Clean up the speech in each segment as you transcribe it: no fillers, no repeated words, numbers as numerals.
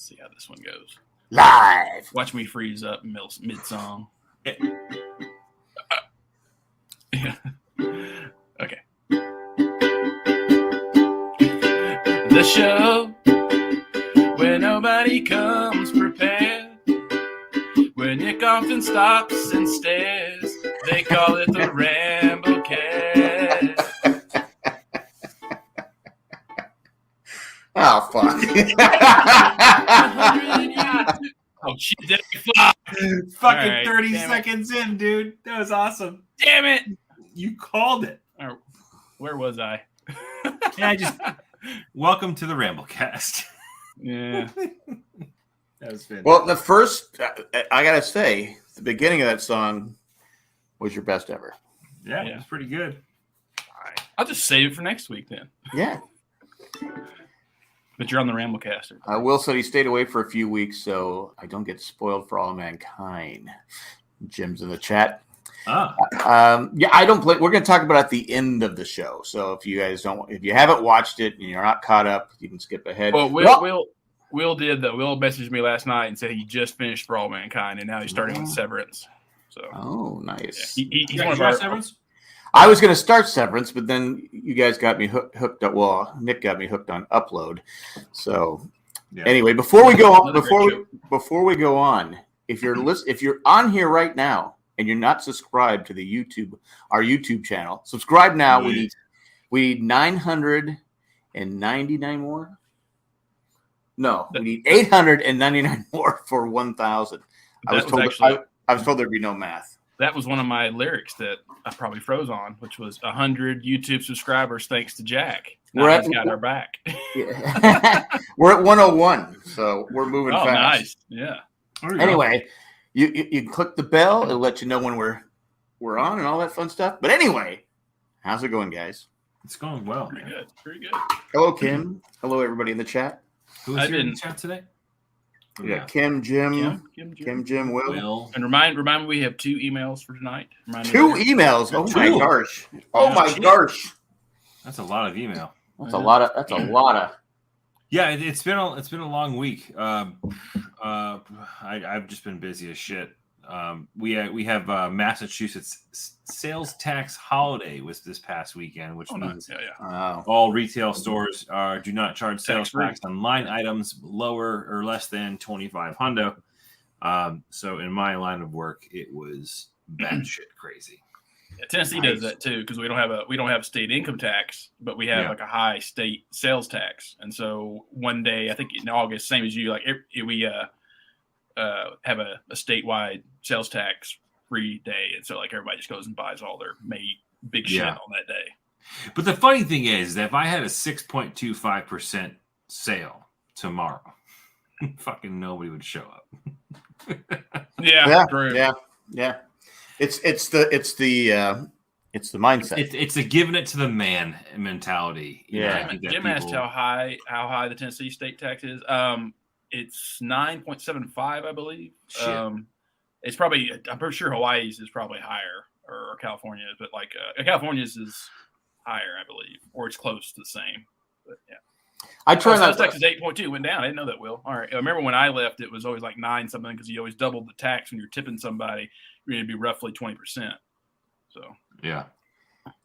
see how this one goes. Live. Watch me freeze up mid-song. Yeah. Okay. The show where nobody comes prepared, where Nick often stops and stares. They call it the Ramblecast. Oh, fuck. Oh, shit, did I fly? Fucking right, 30 seconds in, dude. That was awesome. Damn it. You called it. Where was I? Welcome to the Ramblecast. Yeah. That was fantastic. Well, the first, I got to say, the beginning of that song was your best ever. Yeah, it was pretty good. All right. I'll just save it for next week then. Yeah. But you're on the Ramblecaster. Will said he stayed away for a few weeks, so I don't get spoiled for all mankind. Jim's in the chat. Ah. I don't play. We're going to talk about it at the end of the show. So if you haven't watched it and you're not caught up, you can skip ahead. Well, Will did though. Will messaged me last night and said he just finished For All Mankind and now he's starting with Severance. So, nice. Yeah, he's one of our Severance. I was going to start Severance, but then you guys got me hooked up. Well, Nick got me hooked on Upload. So anyway, before we go on, if you're on here right now and you're not subscribed to our YouTube channel, subscribe now. We need 999 more. No, we need 899 more for 1,000. I was told there'd be no math. That was one of my lyrics that I probably froze on, which was 100 YouTube subscribers thanks to Jack. Now he's got our back. We're at 101, so we're moving fast. Nice. Yeah. Anyway, you click the bell. It'll let you know when we're on and all that fun stuff. But anyway, how's it going, guys? It's going well. Pretty good. Hello, Kim. Hello, everybody in the chat. Who's here in the chat today? Yeah, Kim, Jim, Will. And remind me, we have 2 emails for tonight. Two emails. Oh my gosh. Oh my gosh. That's a lot of email. That's a lot of. Yeah, it's been a long week. I've just been busy as shit. We have Massachusetts sales tax holiday was this past weekend, which means all retail stores do not charge sales tax on line items lower or less than $2,500. So in my line of work, it was batshit crazy. Yeah, Tennessee does that too because we don't have state income tax, but we have like a high state sales tax. And so one day, I think in August, same as you, like we have a statewide sales tax free day, and so like everybody just goes and buys all their big shit on that day. But the funny thing is that if I had a 6.25% sale tomorrow, fucking nobody would show up. Yeah. It's the mindset. It's a giving it to the man mentality. Jim asked how high the Tennessee state tax is. It's 9.75, I believe. It's probably, I'm pretty sure Hawaii's is probably higher, or California's, but like California's is higher, I believe, or it's close to the same. But yeah, sales tax is 8.2, went down. I didn't know that, Will. All right, I remember when I left, it was always like 9 something because you always doubled the tax when you're tipping somebody. You're going to be roughly 20%. So yeah.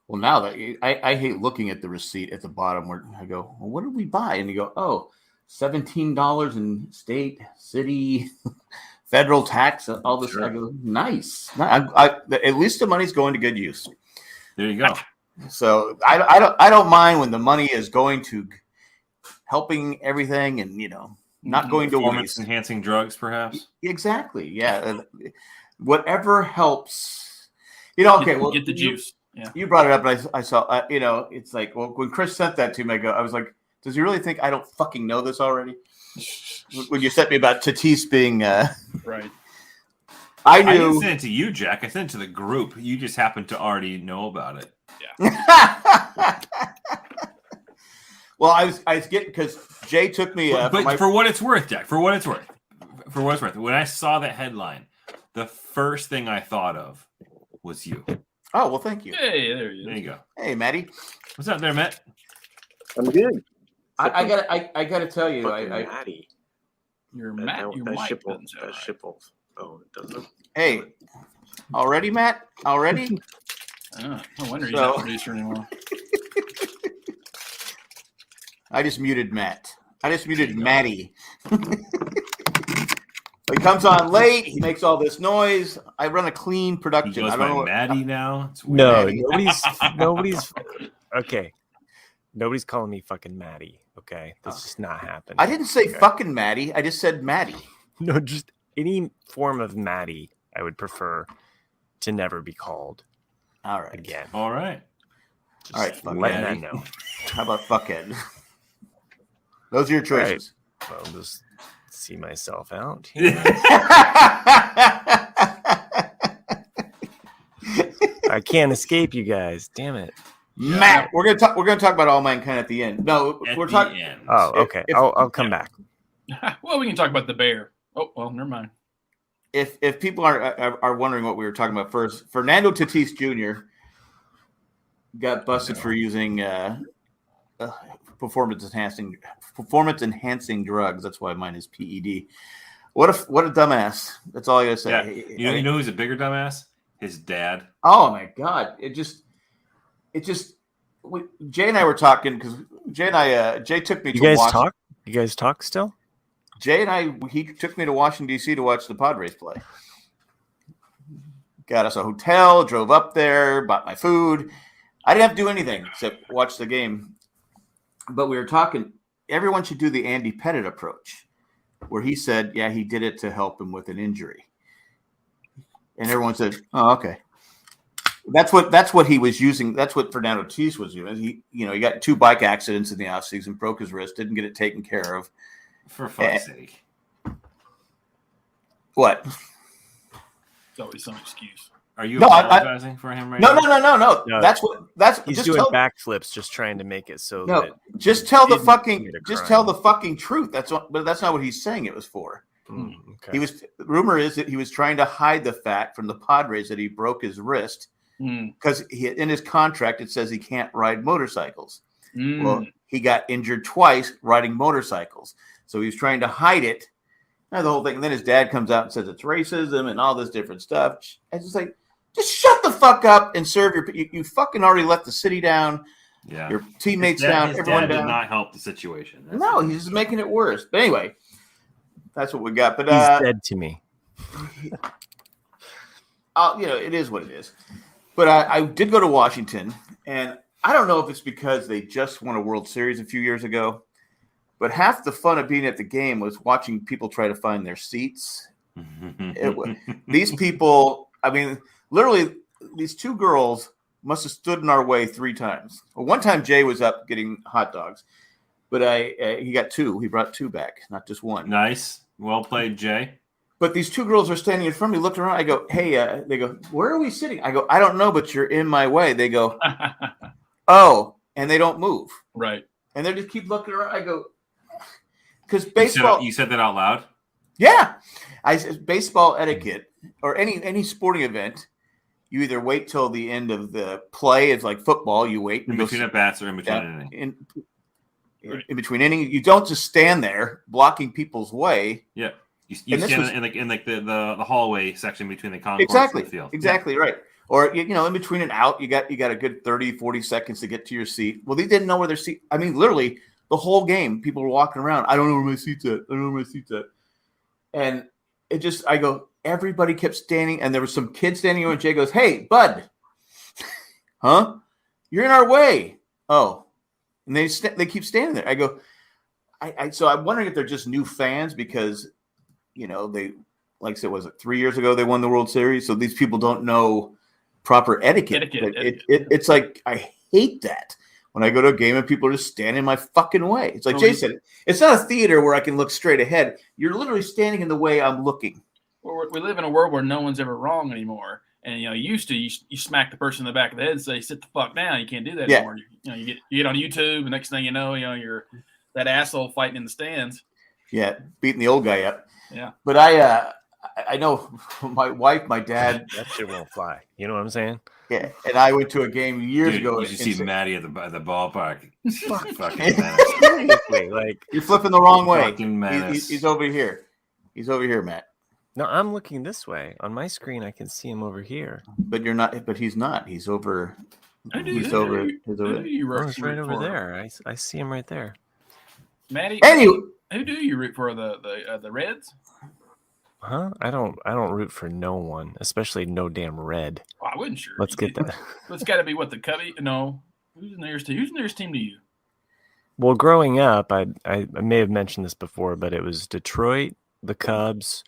Well, now that I hate looking at the receipt at the bottom where I go, well, what did we buy? And you go, oh, $17 in state, city, federal tax, all this. Sure. I go, nice. At least the money's going to good use. There you go. So I don't mind when the money is going to helping everything and not going to waste. Enhancing drugs, perhaps. Exactly. Yeah. Whatever helps. Okay. Well, get the juice. You brought it up, and I saw. It's like, well, when Chris sent that to me, I was like, does he really think I don't fucking know this already? When you sent me about Tatis being right, I didn't send it to you, Jack. I sent it to the group. You just happened to already know about it. Yeah. Well, I was getting because Jay took me. But for what it's worth, Jack. For what it's worth. When I saw that headline, the first thing I thought of was you. Oh well, thank you. Hey, there you go. Hey, Matty. What's up there, Matt? I'm good. I gotta tell you, Matty. Your mic doesn't sound right. Shipple. Oh, it doesn't. Hey, already, Matt? Already? No wonder he's not a producer anymore. I just muted Matt. I just muted Matty. He comes on late. He makes all this noise. I run a clean production. He goes I don't know Matty now. No, nobody's okay. Nobody's calling me fucking Matty. Okay, that's just not happening. I didn't say fucking Matty. I just said Matty. No, just any form of Matty. I would prefer to never be called. All right. Again. All right. Just all right. Letting that know. How about fuckhead? Those are your choices. Right. Well, just see myself out. I can't escape you guys. Damn it. Matt, we're gonna talk about All Mankind at the end. No, we're talking. Oh, okay. I'll come back. Well, we can talk about the bear. Oh, well, never mind. If people are wondering what we were talking about first, Fernando Tatis Jr. got busted for using performance enhancing drugs. That's why mine is PED. What a dumbass. That's all I gotta say. Yeah. You know who's a bigger dumbass? His dad. Oh my God! Jay and I were talking because Jay took me. You guys talk still? Jay and he took me to Washington D.C. to watch the Padres play. Got us a hotel, drove up there, bought my food. I didn't have to do anything except watch the game. But we were talking. Everyone should do the Andy Pettit approach, where he said, "Yeah, he did it to help him with an injury," and everyone said, "Oh, okay." That's what he was using. That's what Fernando Tatis was doing. He got 2 bike accidents in the offseason, broke his wrist, didn't get it taken care of. For fuck's sake. What? It's always some excuse. Are you apologizing for him right now? No. He's doing backflips, just trying to make it so that. Just tell the fucking truth. But that's not what he's saying it was for. Okay. Rumor is that he was trying to hide the fact from the Padres that he broke his wrist because in his contract it says he can't ride motorcycles. Well, he got injured twice riding motorcycles, so he was trying to hide it. The whole thing. And then his dad comes out and says it's racism and all this different stuff. It's just like, just shut the fuck up and serve you fucking already let the city down. Yeah, your teammates down. Everyone down. Did not help the situation. He's just making it worse. But anyway. That's what we got. But he's dead to me. It is what it is. But I did go to Washington, and I don't know if it's because they just won a World Series a few years ago, but half the fun of being at the game was watching people try to find their seats. These people, literally, these 2 girls must have stood in our way 3 times. Well, one time Jay was up getting hot dogs, but he got 2. He brought 2 back, not just 1. Nice. Well played, Jay. But these 2 girls are standing in front of me, looking around. I go, hey, they go, where are we sitting? I go, I don't know, but you're in my way. They go, oh, and they don't move. Right. And they just keep looking around. I go, because baseball. You said that out loud? Yeah. I said baseball etiquette or any sporting event, you either wait till the end of the play. It's like football. You wait. In between at bats or in between an inning. In between innings, you don't just stand there blocking people's way. Yeah, you stand in the hallway section between the concourse and the field. Exactly right. Or in between and out, you got a good 30-40 seconds to get to your seat. Well, they didn't know where their seat. Literally the whole game, people were walking around. I don't know where my seat's at. And it just, I go, everybody kept standing, and there was some kid standing over, and Jay goes, "Hey, bud, huh? You're in our way." Oh. And they keep standing there. I go, so I'm wondering if they're just new fans because, they, like I said, was it 3 years ago they won the World Series? So these people don't know proper etiquette. It's like, I hate that when I go to a game and people are just standing in my fucking way. It's like Jay said, it's not a theater where I can look straight ahead. You're literally standing in the way I'm looking. Well, we live in a world where no one's ever wrong anymore. And you smack the person in the back of the head and say, "Sit the fuck down." You can't do that anymore. You get on YouTube, and next thing you know, you're that asshole fighting in the stands. Yeah, beating the old guy up. Yeah. But I know my wife, my dad. That shit won't fly. You know what I'm saying? Yeah, and I went to a game years ago. You should see Matty at the ballpark. Fucking seriously, like you're flipping the wrong way. He's over here. He's over here, Matt. No, I'm looking this way. On my screen, I can see him over here. But you're not. But he's not. He's over. He's over. He's over. He's right over there. I see him right there. Matty, anyway, who do you root for? The Reds? Huh? I don't root for no one, especially no damn Red. Oh, I wasn't sure. Let's get that. It's got to be what the Cubby. No, who's the nearest team? Who's the nearest team to you? Well, growing up, I may have mentioned this before, but it was Detroit, the Cubs,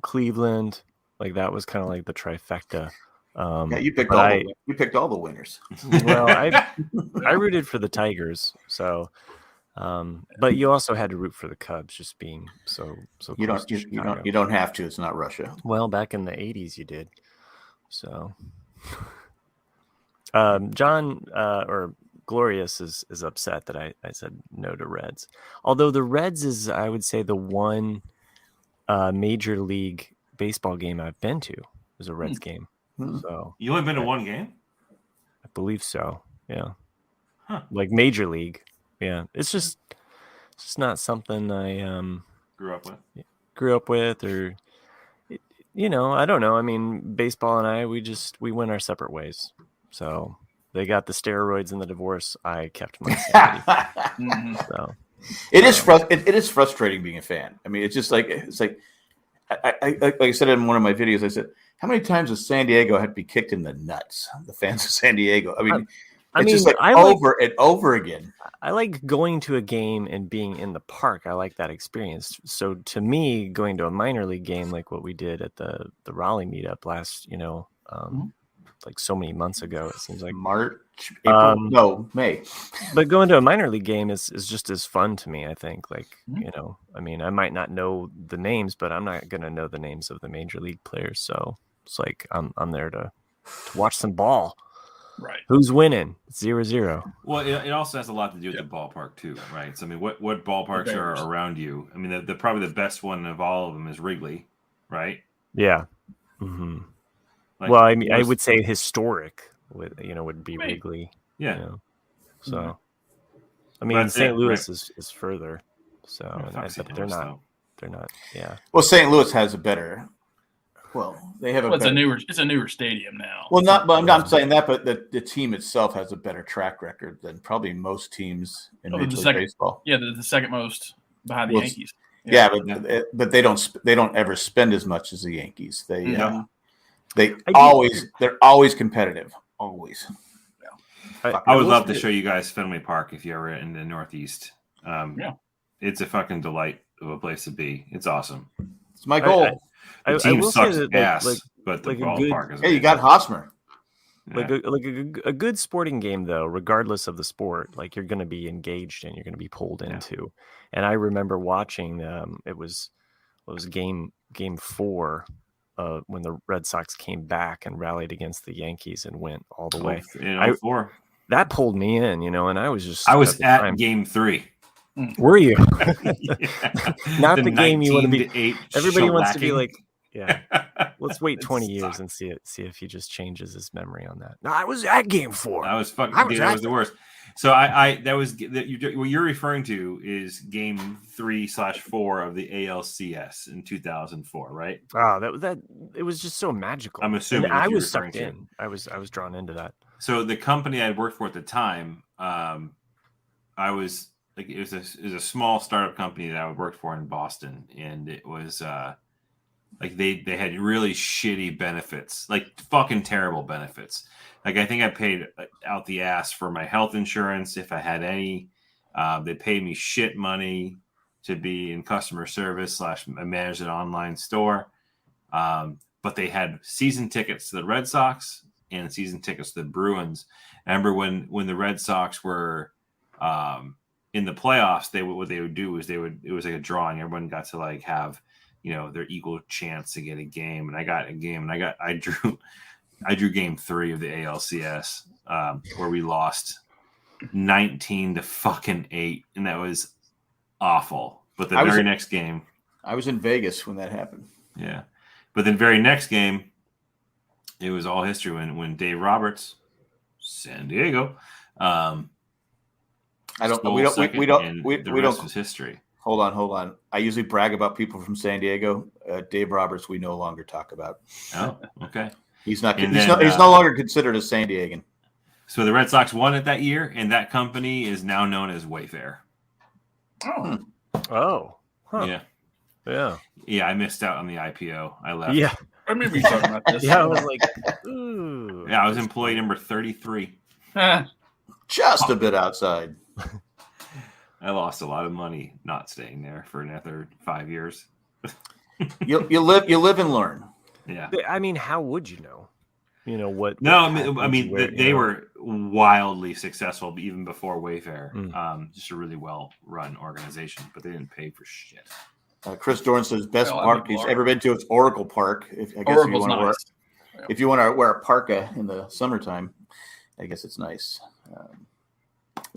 Cleveland. Like that was kind of like the trifecta. Yeah, you picked all the winners. Well, I rooted for the Tigers, so. But you also had to root for the Cubs, just being so. You don't have to. It's not Russia. Well, back in the '80s, you did. So, John or Glorious is upset that I said no to Reds. Although the Reds is, I would say, the one major league baseball game I've been to was a Reds game. So you only been to one game? I believe so. Yeah. Huh. Like major league. Yeah, it's just not something I grew up with, or I don't know. I mean, baseball and I, we went our separate ways. So they got the steroids and the divorce. I kept my sanity. So it is frustrating being a fan. I mean, it's just like like I said in one of my videos. I said, how many times does San Diego have to be kicked in the nuts? The fans of San Diego. I mean. It's just like over and over again. I like going to a game and being in the park. I like that experience. So to me, going to a minor league game like what we did at the Raleigh meetup last, like so many months ago, it seems like March, April, May. But going to a minor league game is just as fun to me, I think. Like, I mean, I might not know the names, but I'm not going to know the names of the major league players. So it's like I'm there to watch some ball. Right. Who's winning? 0-0. Well, it also has a lot to do with the ballpark too, right? So I mean, what ballparks are around you? I mean, the probably the best one of all of them is Wrigley, right? Yeah. Mm-hmm. Well, I mean, I would say historic would be Wrigley. Yeah. So, I mean, St. Louis is further. So, but they're not. Yeah. Well, St. Louis has a better. Well, they have it's a newer stadium now. Well, I'm not saying that, but the team itself has a better track record than probably most teams in Major League Baseball. Yeah, the second most behind the Yankees. Yeah, but they don't ever spend as much as the Yankees. They're always competitive. Always. Yeah. I would love to show you guys Fenway Park if you're ever in the Northeast. It's a fucking delight of a place to be. It's awesome. It's my goal. The team sucks ass, but the ballpark is. Hey, you got Hosmer. Like a good sporting game, though, regardless of the sport, like you're going to be engaged and you're going to be pulled into. And I remember watching. It was game 4 when the Red Sox came back and rallied against the Yankees and went all the way. In 04. That pulled me in, and I was at game 3. Were you? Not the game you want to be. Everybody wants to be like, let's wait 20 years and see if he just changes his memory on that. No, I was at game 4. I was fucking. That was the worst. So what you're referring to is game 3/4 of the ALCS in 2004, right? Oh, that it was just so magical. I'm assuming I was sucked in. I was drawn into that. So the company I worked for at the time, I was. Like it was a small startup company that I worked for in Boston, and it was like they had really shitty benefits, like fucking terrible benefits. Like I think I paid out the ass for my health insurance if I had any. They paid me shit money to be in customer service / manage an online store, but they had season tickets to the Red Sox and season tickets to the Bruins. I remember when the Red Sox were in the playoffs, what they would do is it was like a drawing. Everyone got to like have, their equal chance to get a game. And I got a game, and I drew game 3 of the ALCS, where we lost 19-8, and that was awful. But the very next game, I was in Vegas when that happened. Yeah, but the very next game, It was all history when Dave Roberts, San Diego. I don't. We don't. The rest was history. Hold on. I usually brag about people from San Diego. Dave Roberts, we no longer talk about. Oh, okay. He's not. He's no longer considered a San Diegan. So the Red Sox won it that year, and that company is now known as Wayfair. Oh. Oh. Huh. Yeah. Yeah. Yeah, I missed out on the IPO. I left. Yeah. I remember you talking about this. Yeah, I was like, ooh. Yeah, I was employee number 33. Just a bit outside. I lost a lot of money not staying there for another 5 years. You live and learn. Yeah. I mean, how would you know? You know what? No, I mean they were wildly successful even before Wayfair. Just a really well run organization, but they didn't pay for shit. Chris Dorn says best park he's ever been to is Oracle Park. If you want to wear a parka in the summertime, I guess it's nice.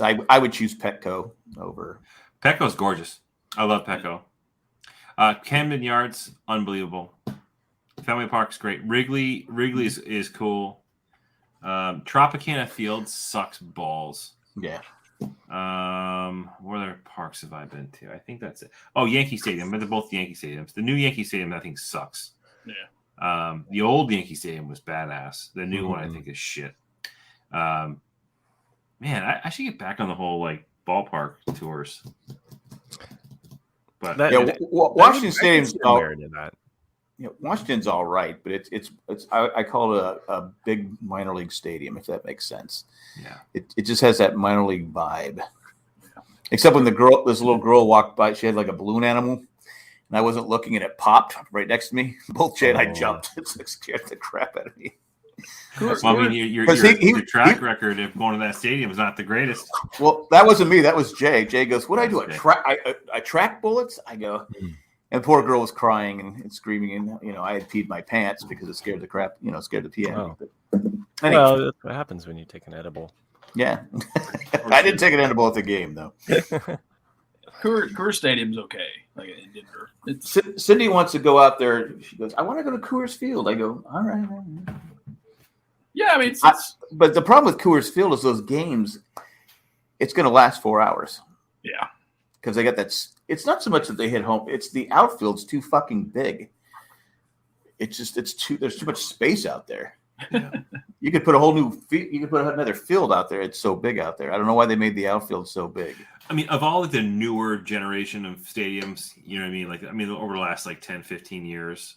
I would choose Petco over. Petco's gorgeous. I love Petco. Camden Yards, unbelievable. Fenway Park's great. Wrigley's is cool. Tropicana Field sucks balls. Yeah. What other parks have I been to? I think that's it. Oh, Yankee Stadium. They're both Yankee Stadiums. The new Yankee Stadium, I think, sucks. Yeah. The old Yankee Stadium was badass. The new one, I think, is shit. Man, I should get back on the whole like ballpark tours. But Washington Stadium's Washington's all right, but it's I call it a big minor league stadium, if that makes sense. Yeah, it just has that minor league vibe. Except when this little girl walked by, she had like a balloon animal, and I wasn't looking, and it popped right next to me. Both Jay and I jumped. It scared the crap out of me. Well, I mean, your track record of going to that stadium is not the greatest. Well, that wasn't me. That was Jay. Jay goes, "What do I do? I track bullets?" I go. And the poor girl was crying and screaming, and I had peed my pants because it scared the crap, scared the pee out of me. Anyway. Well, that's what happens when you take an edible. Yeah, I didn't take an edible at the game though. Coors Stadium's okay, like in Denver. Cindy wants to go out there. She goes, "I want to go to Coors Field." I go, "All right." Yeah, I mean, but the problem with Coors Field is those games. It's going to last 4 hours. Yeah, because they got that. It's not so much that they hit home. It's the outfield's too fucking big. There's too much space out there. Yeah. You could put another field out there. It's so big out there. I don't know why they made the outfield so big. I mean, of all the newer generation of stadiums, you know what I mean? Over the last 10, 15 years,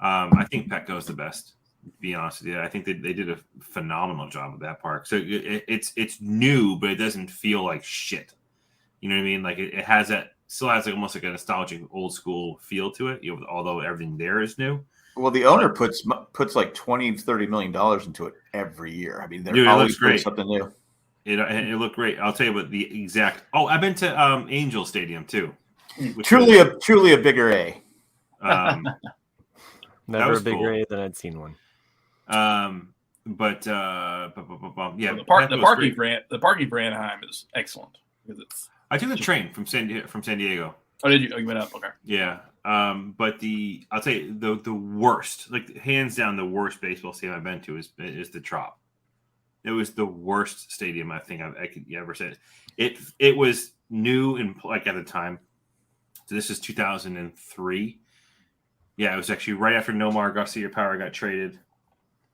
I think Petco's the best, to be honest with you. I think they did a phenomenal job with that park. So it's new, but it doesn't feel like shit. You know what I mean? Like it has that, still has almost like a nostalgic old school feel to it, although everything there is new. Well, the owner puts like $20-30 million into it every year. I mean, they're always doing something new. It looked great. I'll tell you what the exact. Oh, I've been to Angel Stadium too. Truly a bigger A. Never a bigger A than I'd seen one. Yeah, the parking for Anaheim is excellent because it's. I took the train from San Diego. Oh, did you? Oh, you went up. Okay. Yeah. But I'll tell you the worst, hands down, the worst baseball stadium I've been to is the Trop. It was the worst stadium I think I could ever say. It was new and at the time. So this is 2003. Yeah, it was actually right after Nomar Garcia-Power got traded.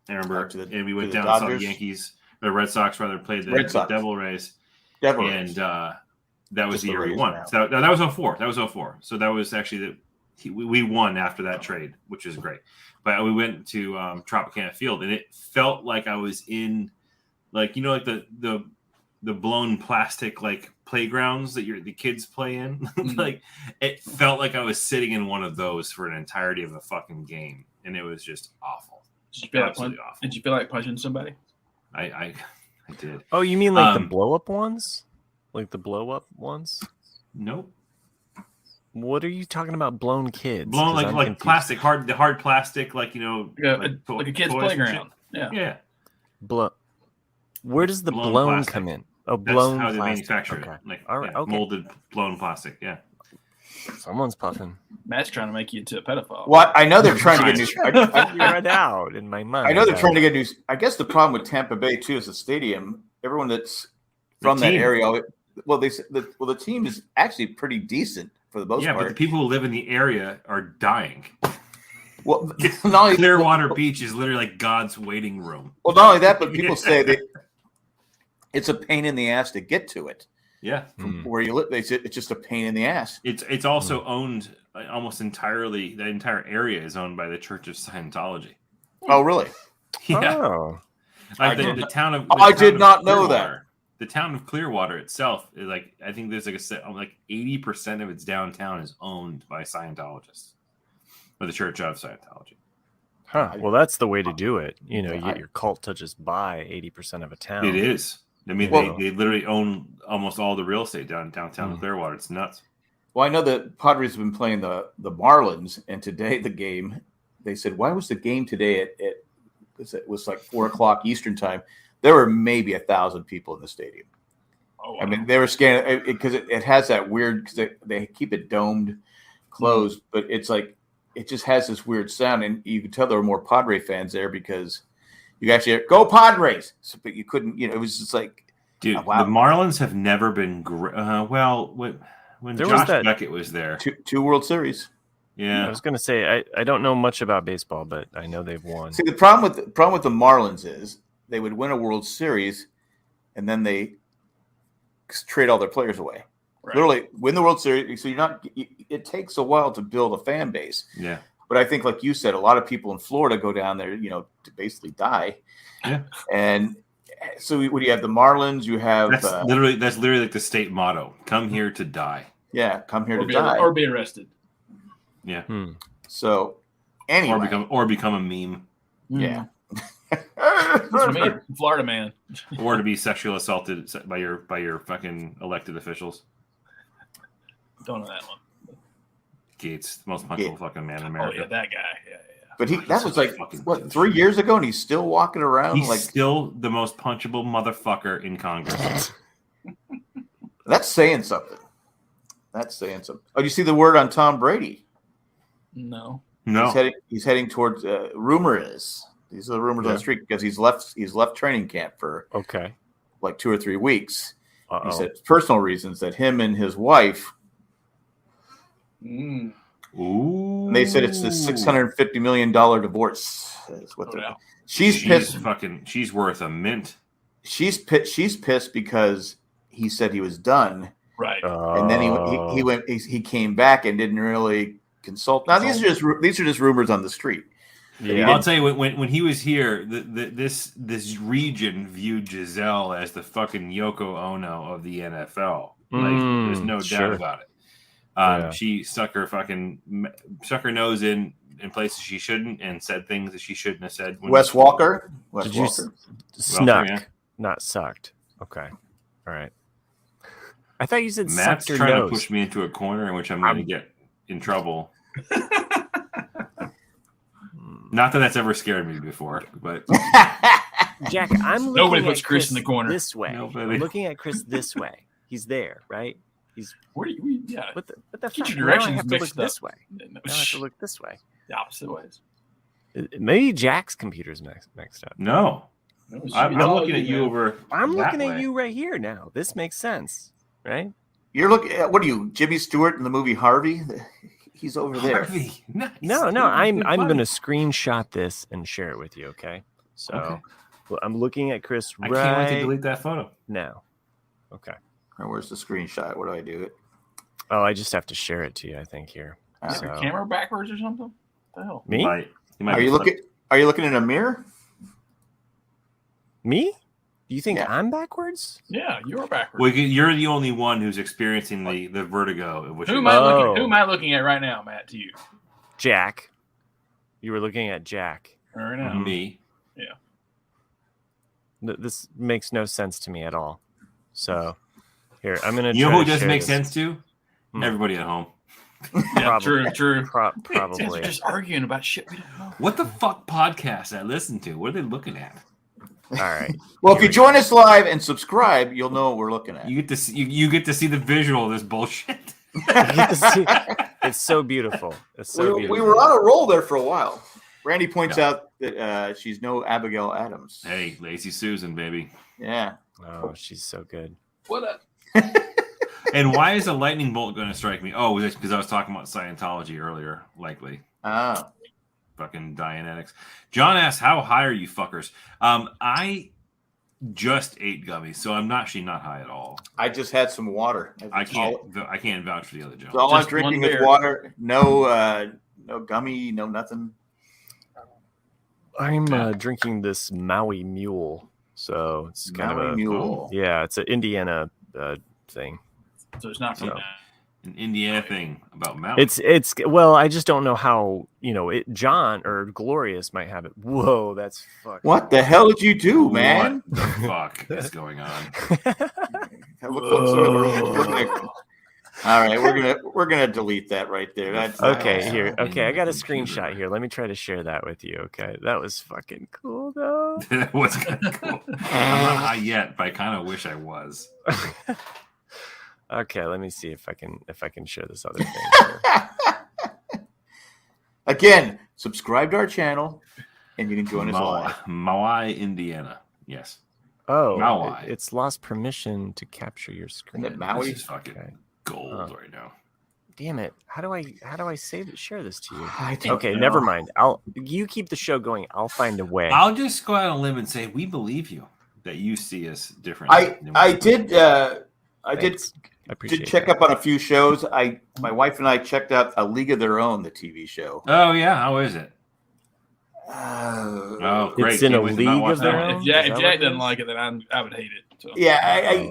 I remember, and we went down and saw the Yankees, the Red Sox rather played the Devil Rays. And that was the year we won. So that was 04. That was 04. So that was actually we won after that trade, which is great. But we went to Tropicana Field, and it felt like I was in, the blown plastic playgrounds that the kids play in. It felt like I was sitting in one of those for an entirety of a fucking game, and it was just awful. Did you feel like punching somebody? I did. Oh, you mean the blow up ones? Like the blow up ones? Nope. What are you talking about? Blown kids? Blown like plastic, hard plastic, like a kid's playground. Yeah. Where does the blown come in? Oh, blown. That's how they plastic. manufacture okay. it. All right. Okay. Molded blown plastic. Yeah. Someone's puffing. Matt's trying to make you into a pedophile. Well, I know they're trying to get new. I read out in my mind. I know they're trying to get new. I guess the problem with Tampa Bay too is the stadium. Everyone that's from that area, the team is actually pretty decent for the most part. Yeah, but the people who live in the area are dying. Well, Clearwater Beach is literally like God's waiting room. Well, not only that, but people say that it's a pain in the ass to get to it. Yeah, from where you live, they say it's just a pain in the ass. It's also owned almost entirely. The entire area is owned by the Church of Scientology. Oh, really? Yeah. Oh. Like the town of. I did not know that. The town of Clearwater itself is like, I think there's like 80% of its downtown is owned by Scientologists, or the Church of Scientology. Huh. Well, that's the way to do it. You know, you get your cult to just buy 80% of a town. It is. I mean, they literally own almost all the real estate downtown Clearwater. It's nuts. Well, I know that Padres have been playing the Marlins, and today the game, they said, why was the game today it was like 4:00 Eastern time? There were maybe 1,000 people in the stadium. Oh, wow. I mean, they were scanning because it has that weird, because they keep it domed closed, but it's like, it just has this weird sound, and you could tell there were more Padre fans there because you actually go Padres, but you couldn't. You know, it was just like, dude. Wow. The Marlins have never been great. When Josh Beckett was there, two World Series. Yeah, I was going to say I don't know much about baseball, but I know they've won. See, the problem with the Marlins is they would win a World Series, and then they trade all their players away. Right. Literally win the World Series, so it takes a while to build a fan base. Yeah. But I think, like you said, a lot of people in Florida go down there, to basically die. Yeah. And so what do you have? The Marlins, you have that's literally like the state motto: "Come here to die." Yeah, come here to die or be arrested. Yeah. So anyway, or become a meme. Yeah. That's what I mean, Florida man. Or to be sexually assaulted by your fucking elected officials. Don't know that one. Gates, the most punchable fucking man in America. Oh yeah, that guy. Yeah. But that was like 3 years ago, and he's still walking around. He's still the most punchable motherfucker in Congress. That's saying something. Oh, do you see the word on Tom Brady? No. He's heading towards. Rumor is these are the rumors on the street because he's left training camp for like 2 or 3 weeks. He said personal reasons that him and his wife. Ooh. And they said it's the $650 million divorce. That's what she's pissed. She's worth a mint. She's pissed because he said he was done. Right. And then he came back and didn't really consult. Now these are just rumors on the street. Yeah. I'll tell you when he was here, this region viewed Giselle as the fucking Yoko Ono of the NFL. There's no doubt about it. She stuck her nose in places she shouldn't and said things that she shouldn't have said. Wes Walker? Snuck, not sucked. Okay. All right. I thought you said Matt's sucked trying nose. to push me into a corner in which I'm going to get in trouble. Not that that's ever scared me before, but Jack, I'm looking nobody puts at Chris in the corner this way. I'm looking at Chris this way. He's there, right? Where do you? Yeah. What the fuck? Your directions have to look this way. Now I have to look this way. The opposite ways. Maybe Jack's computer's next up. No. I'm looking at you over. I'm looking at you right here now. This makes sense, right? You're looking at what are you, Jimmy Stewart in the movie Harvey? He's over there. Harvey. Nice. No. I'm going to screenshot this and share it with you. Okay. So well, I'm looking at Chris. I can't wait to delete that photo now. Okay. Where's the screenshot? What do I do? Oh, I just have to share it to you. I think here. Is your camera backwards or something? What the hell? Me? Are you looking in a mirror? Me? Do you think I'm backwards? Yeah, you're backwards. Well, you're the only one who's experiencing the vertigo. Who am I looking at right now, Matt? To you, Jack. You were looking at Jack. Right now. Me. Yeah. This makes no sense to me at all. So, here I'm gonna. You know who does make sense to? Everybody at home. Yeah, true. Probably. They're just arguing about shit we don't know. What the fuck podcast I listen to? What are they looking at? All right. Well, if you join us live and subscribe, you'll know what we're looking at. You get to see the visual of this bullshit. It's so beautiful. It's so beautiful. We were on a roll there for a while. Randy points out that she's no Abigail Adams. Hey, Lazy Susan, baby. Yeah. Oh, she's so good. What up? And why is a lightning bolt going to strike me? Oh, because I was talking about Scientology earlier, likely. Oh. Fucking Dianetics. John asks, how high are you fuckers? I just ate gummies, so I'm actually not high at all. I just had some water. I can't vouch for the other John. So all I'm drinking is water. No gummy, no nothing. I'm drinking this Maui Mule. So it's kind of a mule. Yeah, it's an Indiana thing. So it's not an Indiana thing about mountains. It's well, I just don't know how, John or Glorious might have it. Whoa, that's fucking. What the hell did you do, man? What the fuck is going on? All right, we're gonna delete that right there. That's okay. Here, okay, I got a screenshot here. Let me try to share that with you. Okay, that was fucking cool, though. That was kind of cool. I'm not high yet, but I kind of wish I was. Okay, let me see if I can share this other thing. Again, subscribe to our channel, and you can join us live. Maui, Indiana. Yes. Oh, Maui. It's lost permission to capture your screen. Isn't it Maui? This is fucking gold right now. Damn it! How do I share this to you? Okay, never mind. You keep the show going. I'll find a way. I'll just go out on a limb and say we believe you that you see us different. I did check up on a few shows. My wife and I checked out A League of Their Own, the TV show. Oh yeah, how is it? Great! It's in a league of their own. If Jack doesn't like it, then I would hate it. So. Yeah,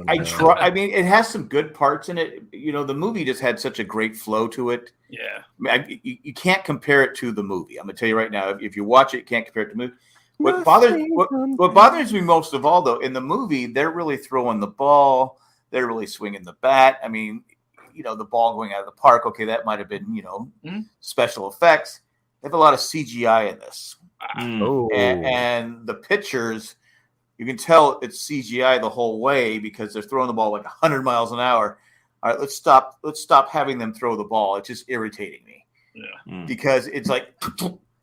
I try. I mean, it has some good parts in it. The movie just had such a great flow to it. Yeah, you can't compare it to the movie. I'm gonna tell you right now. If you watch it, you can't compare it to the movie. What bothers me most of all, though, in the movie, they're really throwing the ball. They're really swinging the bat. I mean, the ball going out of the park. Okay, that might have been, special effects. They have a lot of CGI in this. And the pitchers, you can tell it's CGI the whole way because they're throwing the ball like 100 miles an hour. All right, let's stop having them throw the ball. It's just irritating me. Yeah. Because it's like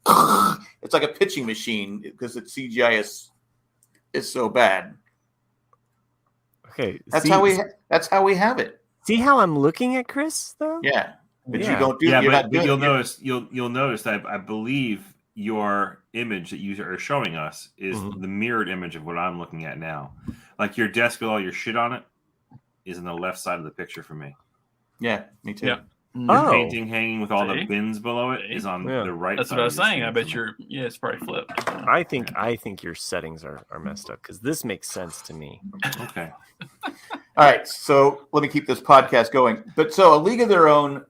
a pitching machine because the CGI is so bad. Okay, that's how we have it. See how I'm looking at Chris though? Yeah, but you don't do. Yeah, but you'll notice that I believe your image that you are showing us is the mirrored image of what I'm looking at now. Like your desk with all your shit on it is on the left side of the picture for me. Yeah, me too. Yeah. Your painting hanging with all the bins below it is on the right. That's side what I was saying. I bet it's probably flipped. I think your settings are messed up because this makes sense to me. Okay. All right, so let me keep this podcast going. But so A League of Their Own.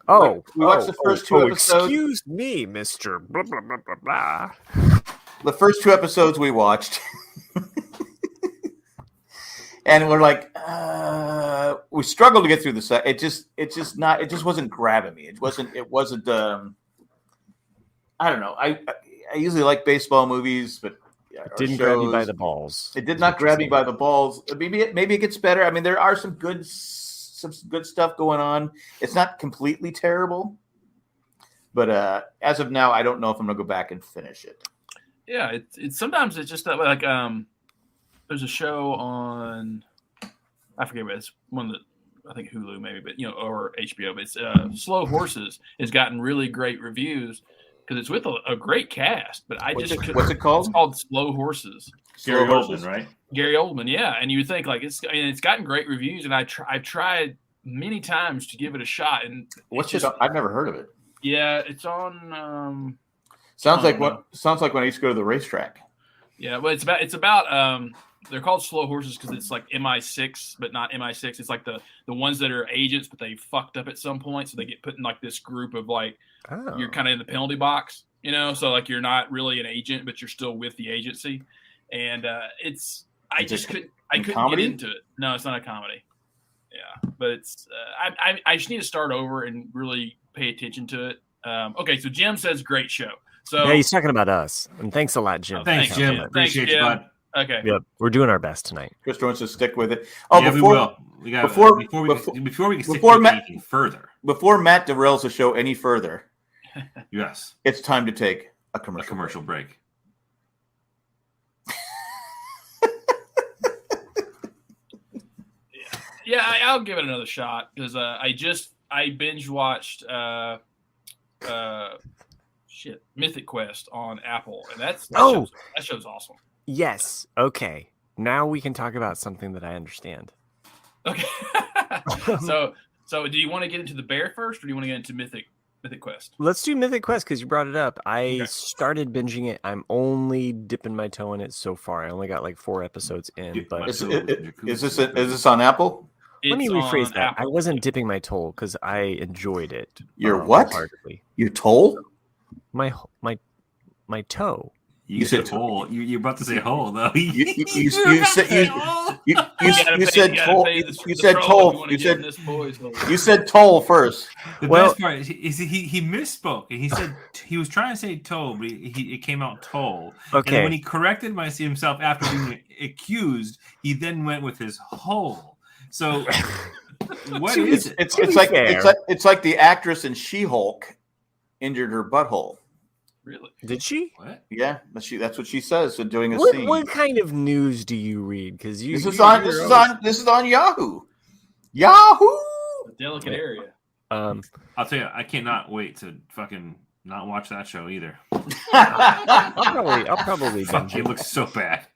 We watched the first two episodes. Excuse me, Mr. Blah, blah, blah, blah, blah. The first two episodes we watched. And we're like, we struggled to get through the set. It just wasn't grabbing me. It wasn't. I don't know. I usually like baseball movies, but it didn't grab me by the balls. It did not grab me by the balls. Maybe it gets better. I mean, there are some good stuff going on. It's not completely terrible, but as of now, I don't know if I'm gonna go back and finish it. Yeah, it's sometimes it's just that like there's a show on, I forget what it's one that I think Hulu maybe, but or HBO. But it's Slow Horses has gotten really great reviews because it's with a great cast. But what's it called? It's called Slow Horses. Gary Oldman, right? Gary Oldman, yeah. And you would think like it's gotten great reviews, and I've tried many times to give it a shot. And what's it? I've never heard of it. Yeah, it's on. Sounds like when I used to go to the racetrack. Yeah, well, it's about they're called Slow Horses because it's like MI6, but not MI6. It's like the ones that are agents, but they fucked up at some point, so they get put in like this group of like you're kind of in the penalty box, so like you're not really an agent, but you're still with the agency, and I couldn't get into it. No, it's not a comedy. Yeah, but it's I just need to start over and really pay attention to it. Okay, so Jim says great show. So yeah, he's talking about us, and thanks a lot, Jim. Thanks, Jim. Appreciate you, bud. Okay. Yep. We're doing our best tonight. Chris wants to stick with it. Oh, yeah, before, we will. We got before we can stick anything further. Before Matt derails the show any further, yes, it's time to take a commercial break. Yeah, I'll give it another shot because I binge watched Mythic Quest on Apple, and that show's awesome. Yes. Okay. Now we can talk about something that I understand. Okay. So do you want to get into the bear first, or do you want to get into Mythic Quest? Let's do Mythic Quest because you brought it up. I started binging it. I'm only dipping my toe in it so far. I only got like 4 episodes in. But is this on Apple? Let me rephrase that. Apple. I wasn't dipping my toe because I enjoyed it. Your what? Your toe? My toe. You said hole. You're about to say hole though. You said toll. You said toll. You said toll first. The best part is he misspoke and he said he was trying to say toe, but it came out toll. Okay. And when he corrected himself after being accused, he then went with his hole. So what is it? It's like the actress in She-Hulk injured her butthole. Really? Did she? What? Yeah, that's what she says. So doing a scene. What kind of news do you read? Because this is on Yahoo. Yahoo. A delicate area. I'll tell you, I cannot wait to fucking not watch that show either. I'll probably binge it. Looks so bad.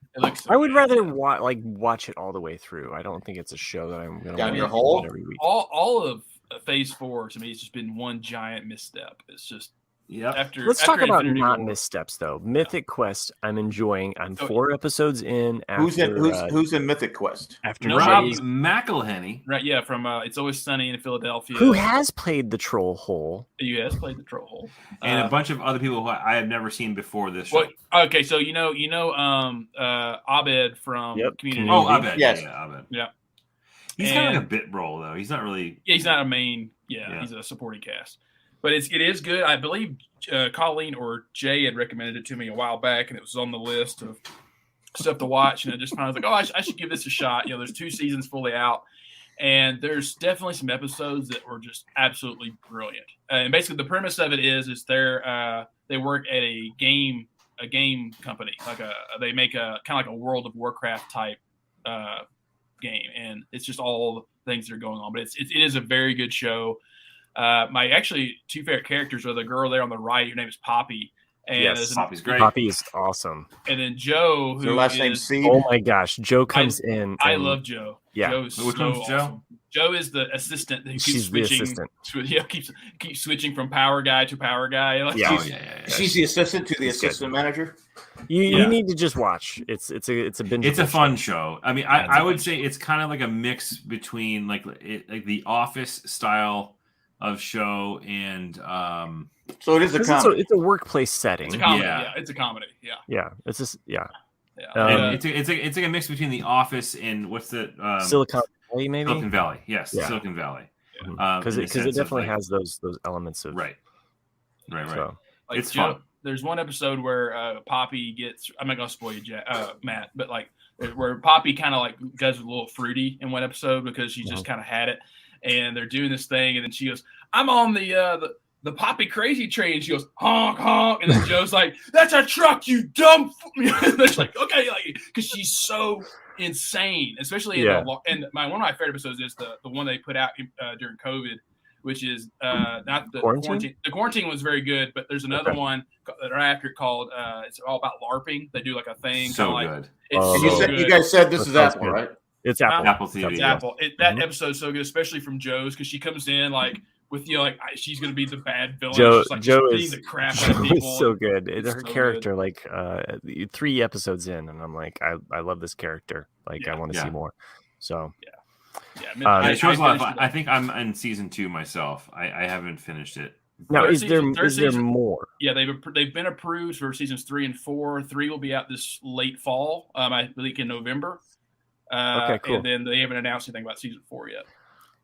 I would rather watch it all the way through. I don't think it's a show that I'm going to watch your hole every week. All of Phase 4 to me, it's just been one giant misstep. It's just. Yeah. Let's talk about not missteps though. Mythic Quest, I'm enjoying. I'm 4 episodes in. Who's in Mythic Quest? After Rob McElhenney, right? Yeah, from It's Always Sunny in Philadelphia. Who has played the Troll Hole? He has played the Troll Hole, and a bunch of other people who I have never seen before this show. Okay, so you know, Abed from Community. Oh, Abed, yes, Abed. Yeah. He's kind of like a bit role though. He's not really. Yeah, he's not a main. Yeah, he's a supporting cast. But it is good. I believe Colleen or Jay had recommended it to me a while back, and it was on the list of stuff to watch. And I just kind of was like, I should give this a shot. There's 2 seasons fully out, and there's definitely some episodes that were just absolutely brilliant. And basically, the premise of it is they work at a game company, they make a kind of like a World of Warcraft type game, and it's just all the things that are going on. But it is a very good show. My 2 favorite characters are the girl there on the right. Her name is Poppy. And yes, Poppy's great. Poppy is awesome. And then Joe, who last name C. Oh my gosh, Joe comes in. I love Joe. Yeah, Joe's awesome. Joe? Joe is the assistant. She's switching. The assistant. Keeps switching from power guy to power guy. She's the assistant to the assistant manager. You need to just watch. It's a binge. It's a fun show. I mean, I would say it's kind of like a mix between like the Office style of show and so it is a comedy. It's a workplace setting. It's a comedy. Yeah, it's a comedy. Yeah. It's just it's like a mix between The Office and what's the Silicon Valley, maybe. Silicon Valley, yes, Silicon Valley. Because it definitely has those elements of right. So, it's fun. There's one episode where Poppy gets. I'm not gonna spoil you, Matt, but where Poppy kind of does a little fruity in one episode because she just kind of had it. And they're doing this thing, and then she goes, "I'm on the Poppy crazy train." She goes, "Honk honk," and then Joe's like, "That's a truck, you dumb." It's like, okay, because she's so insane, especially one of my favorite episodes is the one they put out during COVID, which is not the quarantine. The quarantine was very good, but there's another one right after it called it's all about LARPing. They do a thing. So good. You guys said this is Apple, right? It's Apple. Apple TV. It's Apple. That episode's so good, especially from Joe's, because she comes in with she's going to be the bad villain. Joe is the crap out of people. So good. Her character, good. 3 episodes in, and I'm like, I love this character. I want to see more. So it shows a lot of fun. I think I'm in season 2 myself. I haven't finished it. Now, is there more? Yeah, they've been approved for seasons 3 and 4. 3 will be out this late fall. I believe in November. Okay, cool. And then they haven't announced anything about season 4 yet.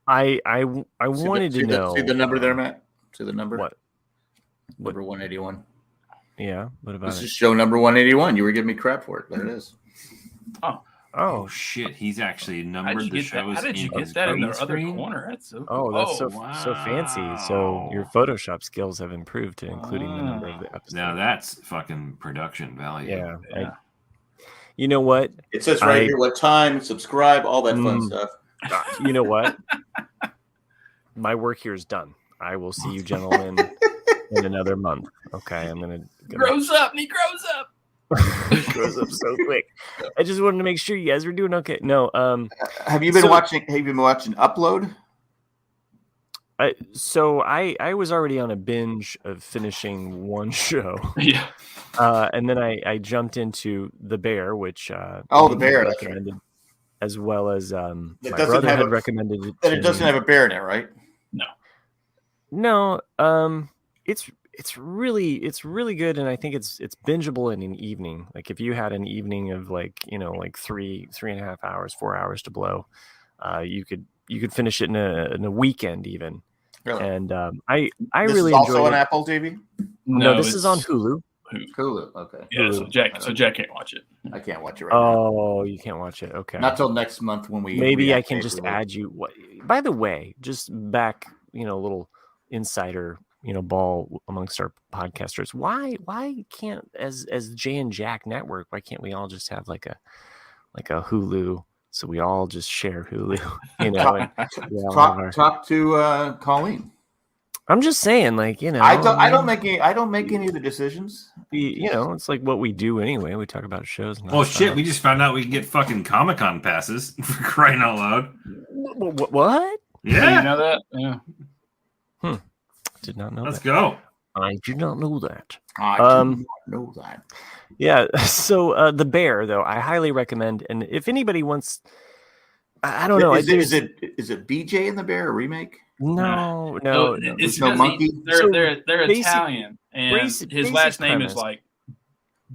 I wanted to know. See the number there, Matt? See the number? What? Number 181. Yeah. What about this is show number 181. You were giving me crap for it. There it is. Oh shit! He's actually numbered the shows. How did you get that in the other corner? That's so cool. Oh, that's so fancy. So your Photoshop skills have improved, including the number of the episodes. Now that's fucking production value. Yeah. You know what? It says right here what time, subscribe, all that fun stuff. You know what? My work here is done. I will see you gentlemen in another month. Okay, I'm gonna grows up. He grows up. Grows up so quick. I just wanted to make sure you guys were doing okay. No, have you been watching Upload? I was already on a binge of finishing one show. Yeah. And then I jumped into The Bear, which The Bear recommended, as well as my brother had recommended it. And it doesn't have a bear in it, right? No. It's really good, and I think it's bingeable in an evening. Like if you had an evening of like 3.5 hours, 4 hours to blow, you could finish it in a weekend even. Really? And I this really is also enjoyed on it. Apple TV. No, this is on Hulu. Hulu. Okay. Yeah. Hulu. So Jack can't watch it. I can't watch it right now. Oh, you can't watch it. Okay. Not till next month when we. Maybe I can just add you. By the way, just back, a little insider, ball amongst our podcasters. Why can't as Jay and Jack Network? Why can't we all just have like a Hulu? So we all just share Hulu. Talk to Colleen. I'm just saying, I don't make any of the decisions. It's like what we do anyway. We talk about shows. Oh shit! We just found out we can get fucking Comic-Con passes for crying out loud. What? Yeah, you know that? Yeah. Did not know. Let's go. I did not know that. I did not know that. Yeah. So The Bear, though, I highly recommend. And if anybody wants, I don't know. Is it BJ and the Bear a remake? No. It's no monkey. They're Italian, and his last name is like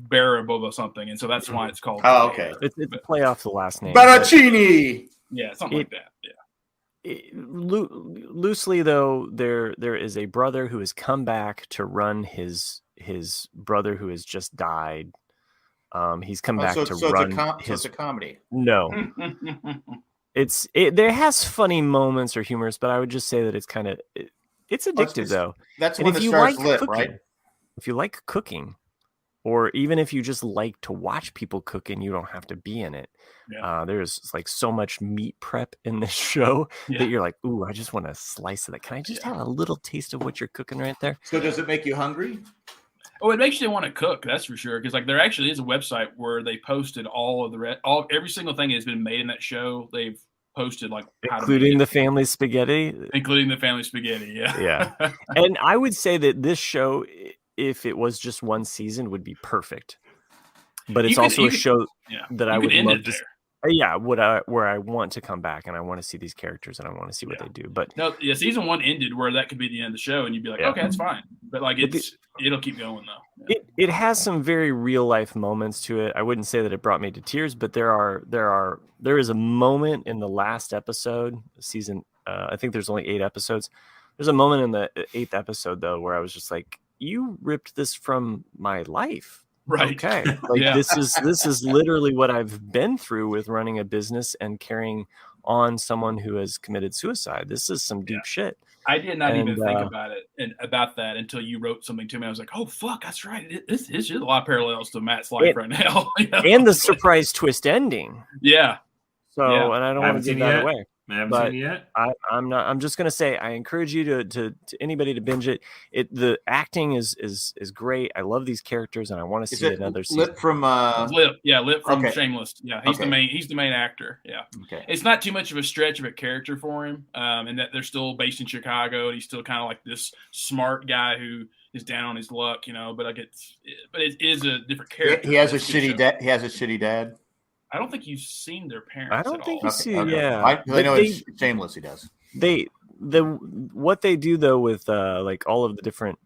Barabova something, and so that's why it's called. Oh, okay. It's a play off the last name. Baracchini. Yeah, something like that. Yeah. Loosely though, there is a brother who has come back to run his brother who has just died. He's come back to run it's a comedy. No. There has funny moments or humorous, but I would just say that it's kind of it's addictive though. That's when the stars lit, right? If you like cooking, or even if you just like to watch people cook and you don't have to be in it, there's like so much meat prep in this show that you're like, ooh, I just want a slice of that. Can I just have a little taste of what you're cooking right there? So does it make you hungry? Oh, it makes you want to cook. That's for sure. Because there actually is a website where they posted all of every single thing that has been made in that show. They've posted including the family spaghetti. Including the family spaghetti. Yeah. Yeah. And I would say that this show, if it was just one season, would be perfect. But it's also a show that I would love to. Where I want to come back and I want to see these characters and I want to see what they do. But season 1 ended where that could be the end of the show and you'd be like, okay, that's fine. But it'll keep going though. Yeah. It has some very real life moments to it. I wouldn't say that it brought me to tears, but there is a moment in the last episode season. I think there's only 8 episodes. There's a moment in the 8th episode though where I was just like, you ripped this from my life. Right. Okay. This is literally what I've been through with running a business and carrying on someone who has committed suicide. This is some deep shit. I did not even think about that until you wrote something to me. I was like, oh fuck, that's right. This is a lot of parallels to Matt's life right now. And the surprise twist ending. Yeah. So and I don't want to give that away. I haven't seen it yet. I'm not. I'm just gonna say I encourage you to anybody to binge it. The acting is great. I love these characters, and I want to see another season. Lip from Shameless. Yeah, he's the main actor. Yeah, it's not too much of a stretch of a character for him, and that they're still based in Chicago, and he's still kind of like this smart guy who is down on his luck, But it is a different character. He has a shitty dad. He has a shitty dad. I don't think you've seen their parents. I don't think you see. Okay. Yeah, I know it's Shameless. He does. What they do though with all of the different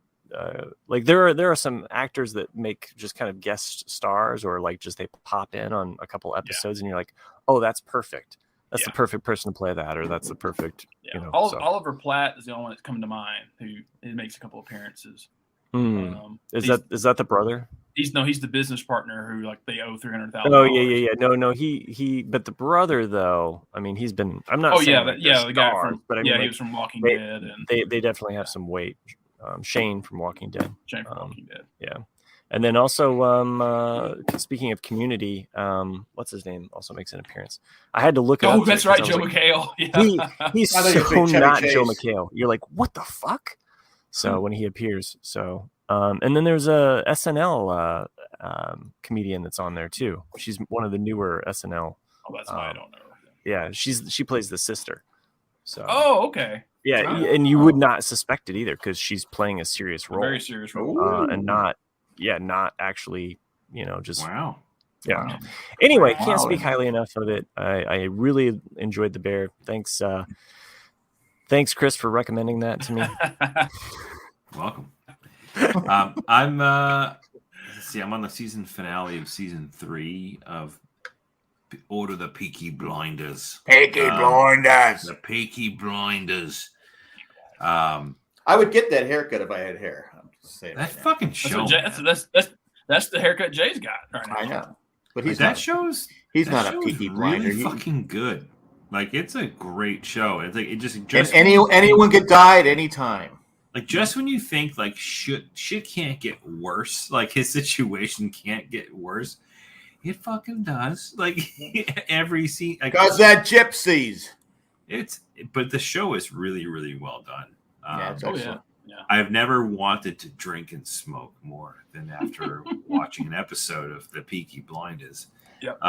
there are some actors that make just kind of guest stars or just they pop in on a couple episodes and you're like, oh, that's perfect. That's the perfect person to play that, or that's the perfect. Oliver Platt is the only one that's coming to mind who makes a couple appearances. Is that the brother? He's the business partner who like they owe $300,000. Oh yeah. No. He. But the brother though, I mean, he's been. I'm not. saying the guy from. But I mean, he was from Walking Dead, and they definitely have some weight. Shane from Walking Dead. Walking Dead. Yeah. And then also, speaking of Community, what's his name? Also makes an appearance. I had to look it up. Oh, that's right, Joe McHale. Yeah. He's so not Joe McHale. You're like, what the fuck? So when he appears, and then there's a SNL comedian that's on there too. She's one of the newer SNL. Oh, that's why I don't know. Yeah, she plays the sister. So. Oh, okay. Yeah, and you would not suspect it either because she's playing a serious role, very serious role, and not actually, just wow. Yeah. Wow. Anyway, can't speak highly enough of it. I really enjoyed The Bear. Thanks, Chris, for recommending that to me. Welcome. I'm on the season finale of season 3 of Order the Peaky Blinders. The Peaky Blinders. I would get that haircut if I had hair. I'm just saying that fucking show. That's the haircut Jay's got right now. I know, but he's not a Peaky Blinder. Really fucking good. Like, it's a great show. It's like it just and anyone could die at any time. Like, just when you think like shit can't get worse, like his situation can't get worse, it fucking does. Like every scene, because that gypsies. But the show is really, really well done. Yeah. I've never wanted to drink and smoke more than after watching an episode of The Peaky Blinders. Yep.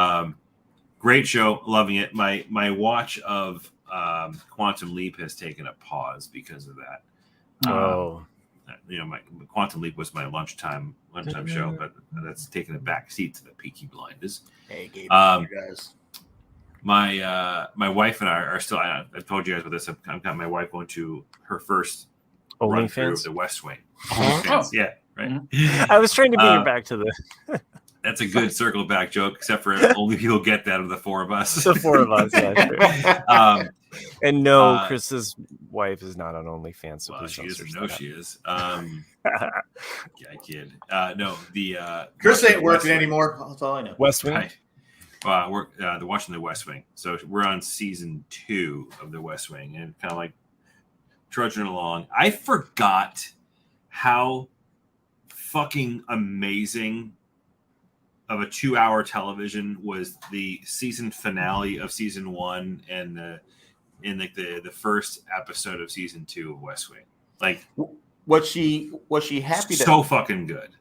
Great show, loving it. My watch of Quantum Leap has taken a pause because of that. My Quantum Leap was my lunchtime show, but that's taken a back seat to The Peaky Blinders. Hey, you guys. My wife and I are still. I've told you guys about this. I've got my wife going to her first run through of The West Wing. Yeah, right. Mm-hmm. I was trying to bring it back to the. That's a good circle back joke, except for only people get that of the four of us. The four of us, yeah. Sure. And no, Chris's wife is not on OnlyFans. So well, she is. No, she is. Yeah, kid. No, the Chris ain't working anymore. That's all I know. West Wing. Right. We're watching The West Wing, so we're on season 2 of The West Wing, and kind of like trudging along. I forgot how fucking amazing of a 2-hour television was the season finale of season 1 and the first episode of season 2 of West Wing. Like, was she happy? So fucking good.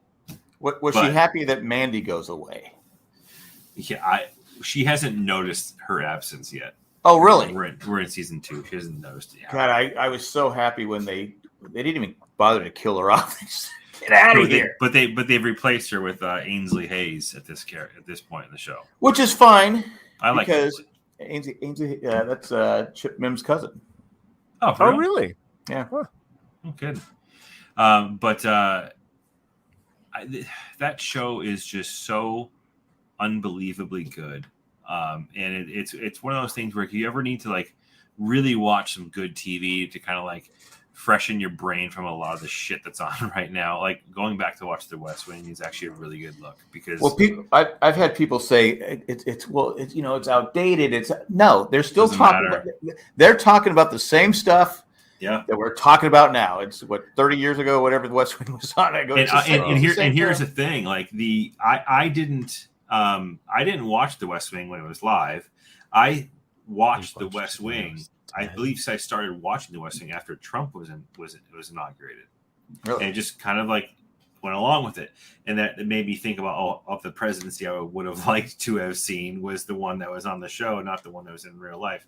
Was she happy that Mandy goes away? Yeah, she hasn't noticed her absence yet. Oh, really? We're in season 2. She hasn't noticed it yet. God, I was so happy when they didn't even bother to kill her off. Get out of here! But they've replaced her with Ainsley Hayes at this point in the show, which is fine. I like because Ainsley that's Chip Mims' cousin. Oh, really? Yeah. Huh. Okay. But that show is just so unbelievably good, and it's one of those things where if you ever need to like really watch some good TV to kind of like freshen your brain from a lot of the shit that's on right now, like going back to watch The West Wing is actually a really good look because I've had people say it's outdated. They're still talking. They're talking about the same stuff. Yeah, that we're talking about now. It's 30 years ago, whatever The West Wing was on. Here's the thing: like I didn't watch The West Wing when it was live. I watched The West Wing. I believe I started watching The West Wing after Trump was inaugurated. Really? And it just kind of like went along with it. And that made me think about of the presidency I would have liked to have seen was the one that was on the show, not the one that was in real life.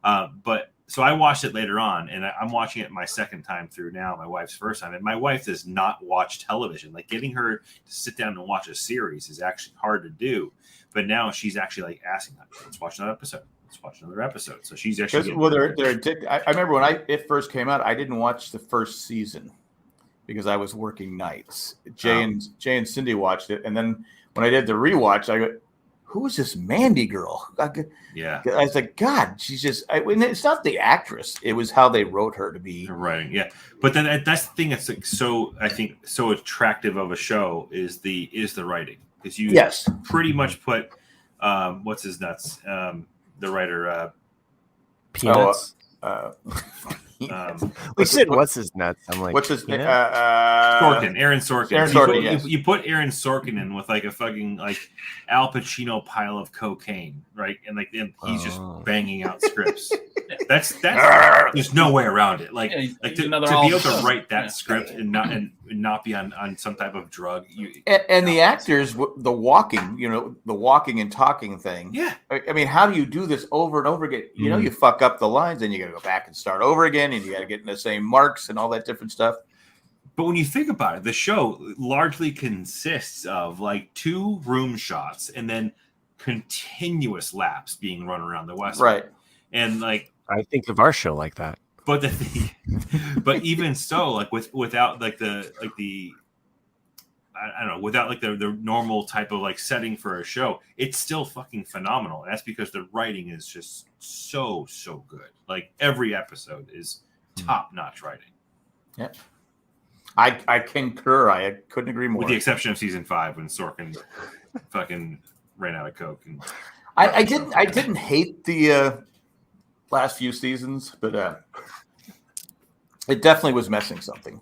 But so I watched it later on, and I'm watching it my second time through now, my wife's first time. And my wife does not watch television. Like getting her to sit down and watch a series is actually hard to do. But now she's actually like asking, let's watch another episode. Let's watch another episode. So she's actually they're addicted. I remember when it first came out, I didn't watch the first season because I was working nights. Jay and Cindy watched it, and then when I did the rewatch, who is this Mandy girl? Yeah. I was like, God, she's just. It's not the actress; it was how they wrote her to be. Right. Yeah. But then that's the thing that's like I think so attractive of a show is the writing, because you pretty much put what's his nuts, the writer Peanuts. We said what's his nuts. I'm like, what's his name? Sorkin, Aaron Sorkin. Aaron Sorkin. You put Aaron Sorkin in with like a fucking like Al Pacino pile of cocaine, right? And like he's just banging out scripts. That's there's no way around it. Like to be able to write that script and not be on some type of drug. And the actors, the walking and talking thing. Yeah. I mean, how do you do this over and over again? You know, you fuck up the lines, and you got to go back and start over again, and you got to get in the same marks and all that different stuff. But when you think about it, the show largely consists of like 2 room shots and then continuous laps being run around the West. Right. And like, I think of our show like that. But but even so, like without like the I don't know, without like the normal type of like setting for a show, it's still fucking phenomenal. And that's because the writing is just so good. Like every episode is top notch writing. Yeah. I concur. I couldn't agree more. With the exception of season 5 when Sorkin fucking ran out of coke. And I didn't hate the last few seasons, but it definitely was missing something.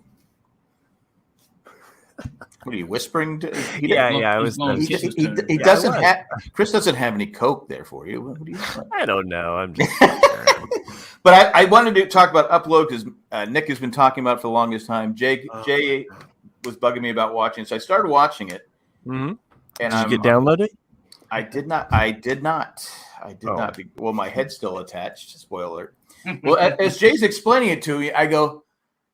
What are you whispering to? I was. He doesn't have. Chris doesn't have any coke there for you. What do you? I don't know. I'm just. But I wanted to talk about Upload because Nick has been talking about it for the longest time. Jay was bugging me about watching, so I started watching it. Mm-hmm. And did you get downloaded? I did not. Not. Well, my head's still attached. Spoiler. Well, as Jay's explaining it to me, I go.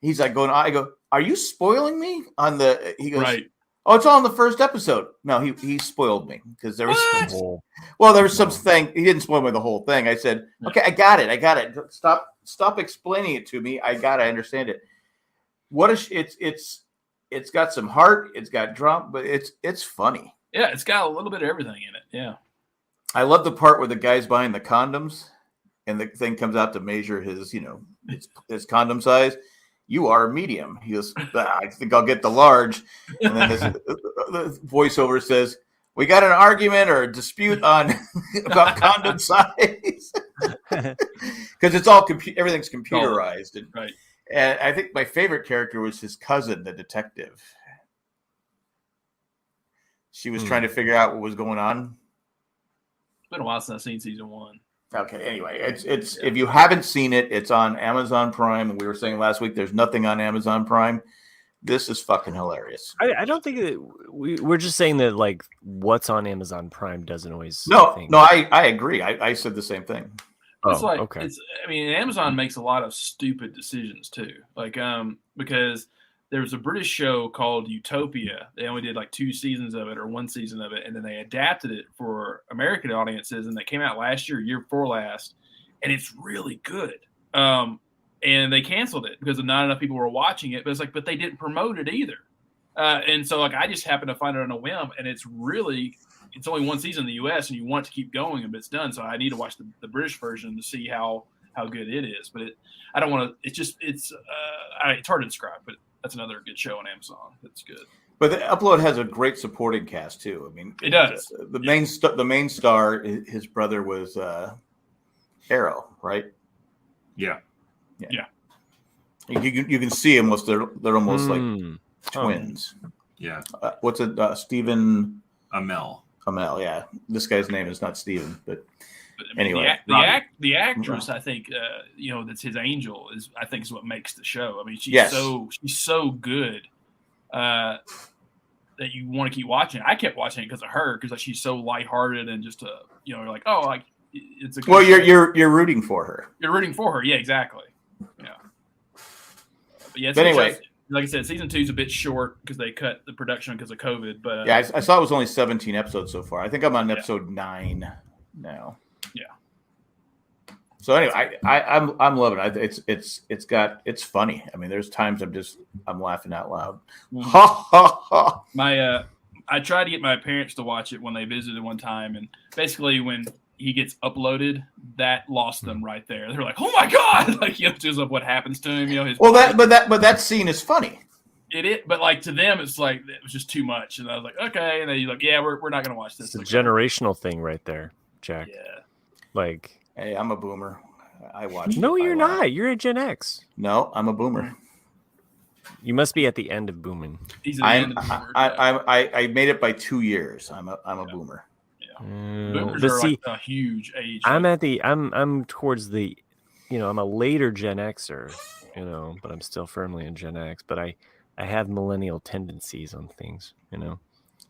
He's like going. I go. Are you spoiling me on the? He goes. Right. Oh, it's all in the first episode. No, he spoiled me because there was there was some thing. He didn't spoil me the whole thing. I said, okay, I got it. Stop explaining it to me. I understand it. It's got some heart. It's got drama, but it's funny. Yeah, it's got a little bit of everything in it. Yeah. I love the part where the guy's buying the condoms and the thing comes out to measure his condom size. You are a medium. He goes, I think I'll get the large. And then the voiceover says, we got an argument or a dispute about condom size. Because it's all everything's computerized. And I think my favorite character was his cousin, the detective. She was trying to figure out what was going on. It's been a while since I've seen season 1. Okay. Anyway, it's if you haven't seen it, it's on Amazon Prime. And we were saying last week, there's nothing on Amazon Prime. This is fucking hilarious. I don't think that we're just saying that like what's on Amazon Prime doesn't always. No, I agree. I said the same thing. It's okay. Amazon makes a lot of stupid decisions too. Like, because there was a British show called Utopia. They only did like 2 seasons of it or 1 season of it. And then they adapted it for American audiences. And they came out last year before last. And it's really good. And they canceled it because not enough people were watching it. But it's like, but they didn't promote it either. And so like, I just happened to find it on a whim. And it's only 1 season in the US and you want to keep going, but it's done. So I need to watch the British version to see how good it is. But I don't want to, it's hard to describe, but that's another good show on Amazon. That's good. But the Upload has a great supporting cast too. I mean, it does. The main star, his brother was Arrow, right? Yeah. You can see him. They're almost like twins. Yeah. What's it? Stephen Amell. Yeah. This guy's name is not Stephen, but anyway, the actress, I think, that's his angel is what makes the show. I mean, she's so good that you want to keep watching. I kept watching it because of her, because she's so lighthearted and just you're like, oh, like it's a good well, you're rooting for her. You're rooting for her, yeah, exactly, yeah. But yeah, anyway. Like I said, season 2 is a bit short because they cut the production because of COVID. But I saw it was only 17 episodes so far. I think I'm on episode 9 now. Yeah. So anyway, I'm loving it. It's funny. I mean, there's times I'm laughing out loud. Ha ha ha. I tried to get my parents to watch it when they visited one time, and basically when he gets uploaded, that lost them right there. They're like, "Oh my god!" Like, just of what happens to him. That scene is funny. But like to them, it's like it was just too much, and I was like, okay, and then you're like, yeah, we're not gonna watch this. It's a generational thing right there, Jack. Yeah. Like, hey, I'm a boomer. I watch. No, you're not. You're a Gen X. No, I'm a boomer. You must be at the end of booming. I made it by 2 years. I'm a boomer. Boomers are like a huge age. I'm towards the, I'm a later Gen Xer, but I'm still firmly in Gen X. But I have millennial tendencies on things,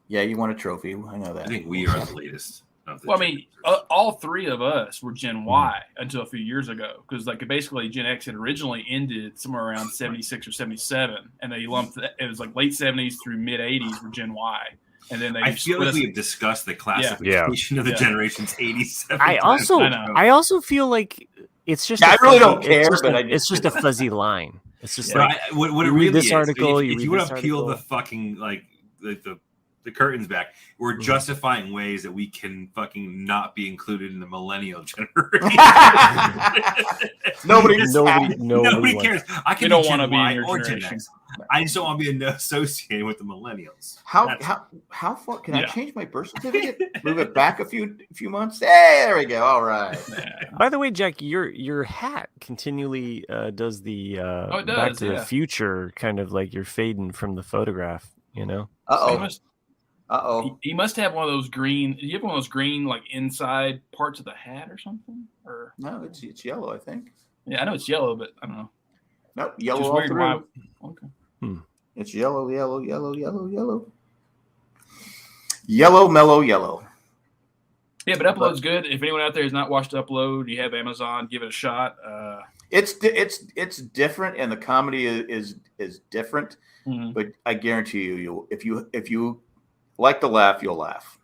Yeah, you want a trophy. I know that. I think we are the latest. Well, I mean, all three of us were Gen Y until a few years ago, because like basically Gen X had originally ended somewhere around 76 or 77, and they lumped it was like late 70s through mid 80s were Gen Y. And then I feel like we have discussed the classification of the generations 87. I also feel like it's just. I really don't care, it's just a fuzzy line. It's just like what it really this article. If you want to peel the fucking like the curtains back, we're justifying ways that we can fucking not be included in the millennial generation. Nobody cares. I can don't want to be in your generation. I just don't want to be associated with the millennials. How far can I change my birth certificate? Move it back a few months. Hey, there we go. All right. By the way, Jack, your hat continually does the Back to the Future kind of like you're fading from the photograph. He must have one of those green. Do you have one of those green like inside parts of the hat or something? Or no, it's yellow, I think. Yeah, I know it's yellow, but I don't know. Nope, yellow all through. Okay. It's yellow. Yellow, mellow, yellow. Yeah, but Upload's good. If anyone out there has not watched Upload, you have Amazon, give it a shot. It's different, and the comedy is different. Mm-hmm. But I guarantee you, if you like to laugh, you'll laugh.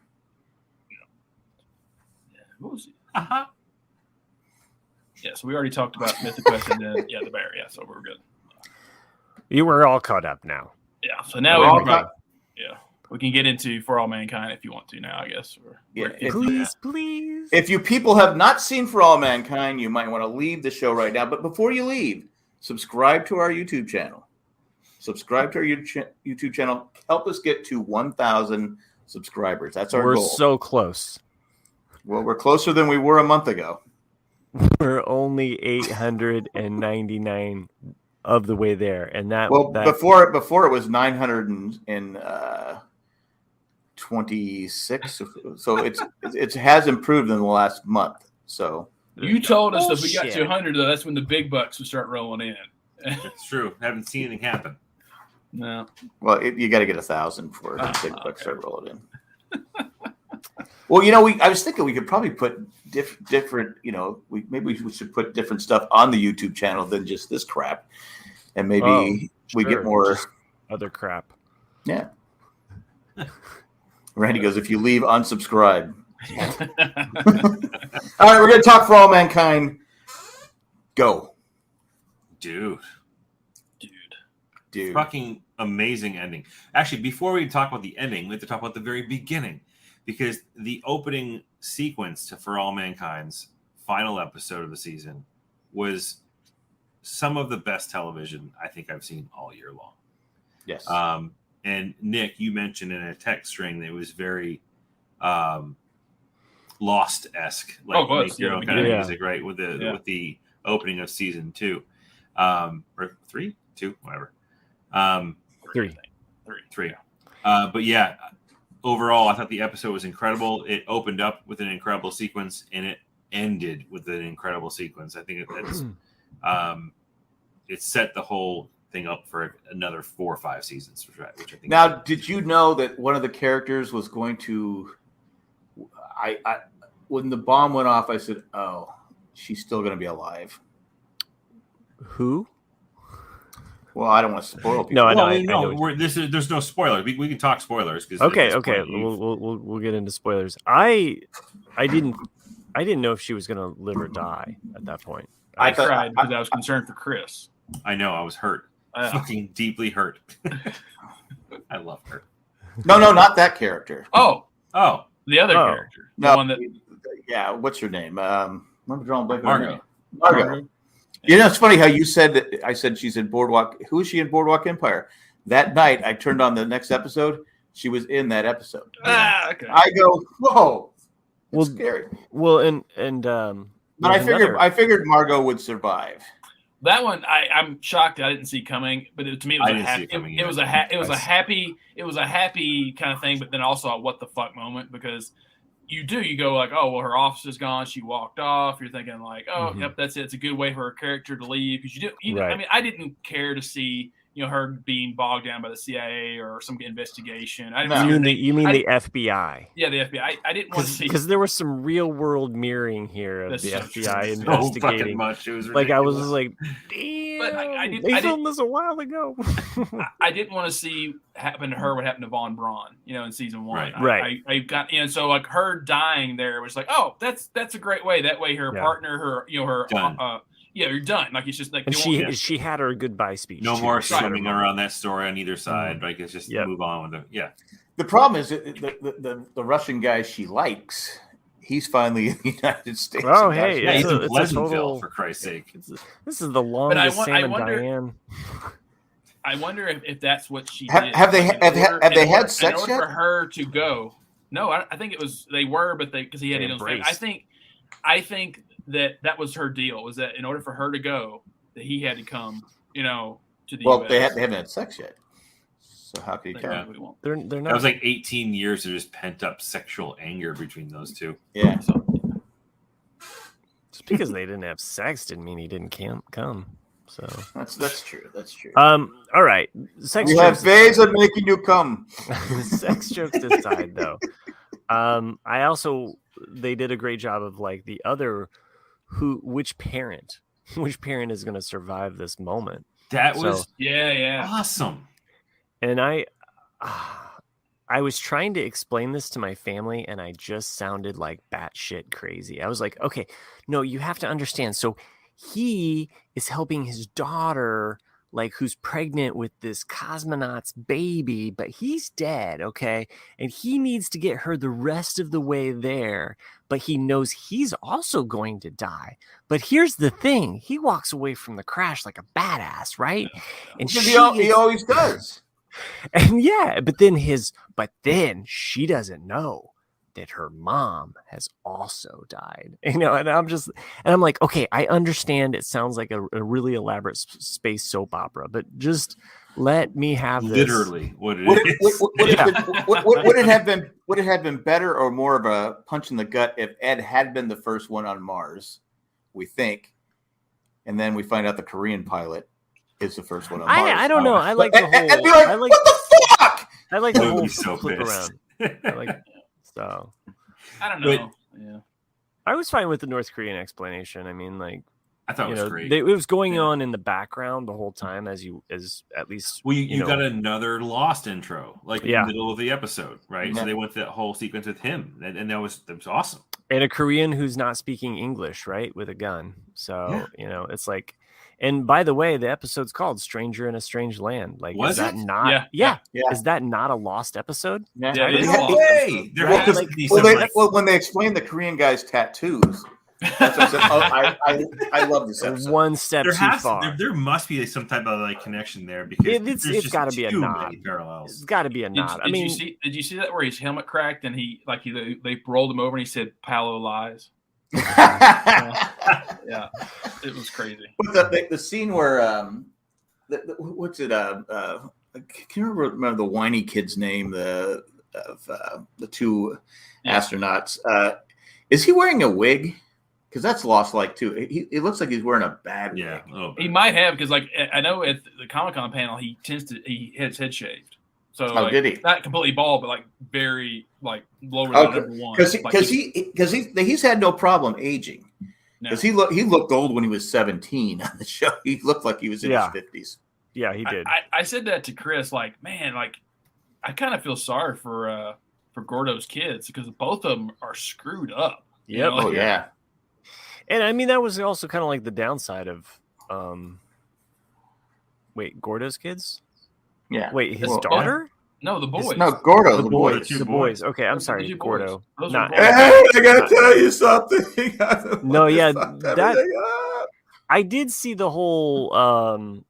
Yeah, yeah, so we already talked about Mythic Quest and then the bear. Yeah, so we're good. You were all caught up now. Yeah, so now we can get into For All Mankind if you want to now, I guess. Please. If you people have not seen For All Mankind, you might want to leave the show right now. But before you leave, subscribe to our YouTube channel. Help us get to 1,000 subscribers. That's our goal. We're so close. Well, we're closer than we were a month ago. We're only 899 of the way there, and before it was 926. So it has improved in the last month. So you told us that if we got to 100, though, that's when the big bucks would start rolling in. It's true. Haven't seen anything happen. No. Well, you got to get 1,000 for the big bucks start rolling in. Well, I was thinking we could probably put different. Maybe we should put different stuff on the YouTube channel than just this crap, and maybe we get more just other crap. Yeah. Randy goes, if you leave, unsubscribe. All right, we're gonna talk For All Mankind. Go, dude. Fucking amazing ending. Actually, before we talk about the ending, we have to talk about the very beginning. Because the opening sequence to For All Mankind's final episode of the season was some of the best television I think I've seen all year long. Yes. And Nick, you mentioned in a text string that it was very Lost-esque, like make your own kind of music, right? With the opening of season 2, or 3, 2, whatever. 3. But yeah. Overall, I thought the episode was incredible. It opened up with an incredible sequence, and it ended with an incredible sequence. I think it set the whole thing up for another 4 or 5 seasons. Which I think. Now, did you know that one of the characters was going to? When the bomb went off, I said, "Oh, she's still going to be alive." Who? Well, I don't want to spoil people. No, I know. There's no spoilers. We can talk spoilers. Okay. We'll get into spoilers. I didn't know if she was going to live or die at that point. I cried because I was concerned for Chris. I know. I was hurt. Fucking deeply hurt. I love her. No, not that character. Oh, the other character. The one that. Yeah, what's her name? I'm drawing blank. Margot. You know, it's funny how you said that. I said she's in Boardwalk. Who is she in Boardwalk Empire? That night, I turned on the next episode. She was in that episode. Okay. I go, whoa, that's scary. Well, and but I figured Margot would survive. That one, I'm shocked I didn't see coming, but to me it was a happy kind of thing, but then also a what the fuck moment, because you go like, oh well, her office is gone, she walked off. You're thinking like, oh yep, that's it. It's a good way for her character to leave, because right. I mean, I didn't care to see her being bogged down by the CIA or some investigation. You mean the FBI? Yeah, the FBI. I didn't want to see, because there was some real world mirroring here of the FBI investigating. Much. It was like I was just like, damn. But they filmed this a while ago. I didn't want to see happen to her what happened to Von Braun, in season 1. Right. I got so like her dying there was like, oh, that's a great way. That way her partner, her you're done. Like it's just like, and she had her goodbye speech. No more swimming around that story on either side. Like it's just move on with it. Yeah. The problem is the Russian guy she likes. He's finally in the United States. Oh, hey, yeah, he's in Pleasantville, for Christ's sake. This is the longest Sam and Diane. I wonder if that's what she did. Have they had sex yet? In order for her to go, no, I think it was they were, but because he had it. I think that was her deal. Was that in order for her to go, that he had to come, to the US. US. They haven't had sex yet. So how could he come? They're not. That was like 18 years of just pent up sexual anger between those two. Yeah. Just because they didn't have sex didn't mean he didn't come. So that's true. That's true. All right. Sex you have ways of making you come. Sex jokes aside, though, they did a great job of like the other which parent is going to survive this moment. That was yeah awesome. And I was trying to explain this to my family, and I just sounded like batshit crazy. I was like, okay, no, you have to understand. So he is helping his daughter, like, who's pregnant with this cosmonaut's baby, but he's dead, okay? And he needs to get her the rest of the way there, but he knows he's also going to die. But here's the thing. He walks away from the crash like a badass, right? And he always does. And but then she doesn't know that her mom has also died, and I'm like, okay, I understand it sounds like a really elaborate space soap opera, but just let me have this. Literally what it is. Would it have been better or more of a punch in the gut if Ed had been the first one on Mars, we think, and then we find out the Korean pilot is the first one on Mars? I don't know. I like the whole. I'd be like, what the fuck? I like the whole so flip pissed. around. So I don't know. Yeah, I was fine with the North Korean explanation. I mean, like, I thought it was great. It was going on in the background the whole time as at least. Well, you got another Lost intro, like in the middle of the episode, right? Yeah. So they went that whole sequence with him, and that was awesome. And a Korean who's not speaking English, right, with a gun. So it's like. And by the way, the episode's called "Stranger in a Strange Land." Like, is that not? Yeah. Is that not a Lost episode? Yeah, well, when they explain the Korean guy's tattoos, that's what I said. Oh, I love this episode. One step too far. There must be some type of like connection there, because it's got to be a nod. Parallels. It's got to be a nod. Did you see that where his helmet cracked and they rolled him over and he said "Palo lies"? Yeah, it was crazy. The scene where what's it? I can't remember the whiny kid's name. The two astronauts. Is he wearing a wig? Because that's Lost like too. It looks like he's wearing a bad wig. Yeah, a little bit. He might have, because like I know at the Comic-Con panel he had his head shaved. So did he? Not completely bald, but like very like lower than number one. Because he's had no problem aging. Because he looked old when he was 17 on the show. He looked like he was in his 50s. Yeah, he did. I said that to Chris, like, man, like I kind of feel sorry for Gordo's kids, because both of them are screwed up. Yep. Oh yeah. And I mean, that was also kind of like the downside of Gordo's kids? Yeah. Wait, his daughter? No, the boys. No, Gordo. The boys. The boys. Okay, I'm sorry, Gordo. Not. Hey, I gotta tell you something. No, yeah, that. I did see the whole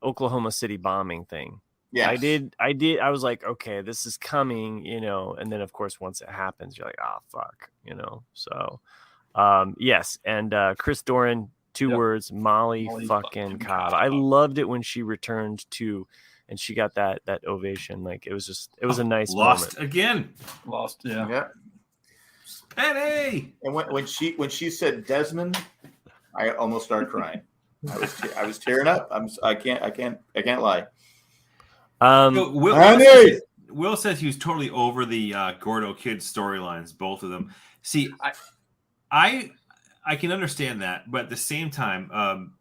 Oklahoma City bombing thing. Yeah, I did. I was like, okay, this is coming, and then of course once it happens, you're like, oh fuck, So, yes, and Chris Doran, 2 words, Molly fucking Cobb. I loved it when she returned to. And she got that ovation. Like it was a nice lost moment. Again. Lost, yeah. Penny. And when she said Desmond, I almost started crying. I was tearing up. I can't lie. Will says he was totally over the Gordo kid storylines, both of them. See, I can understand that, but at the same time,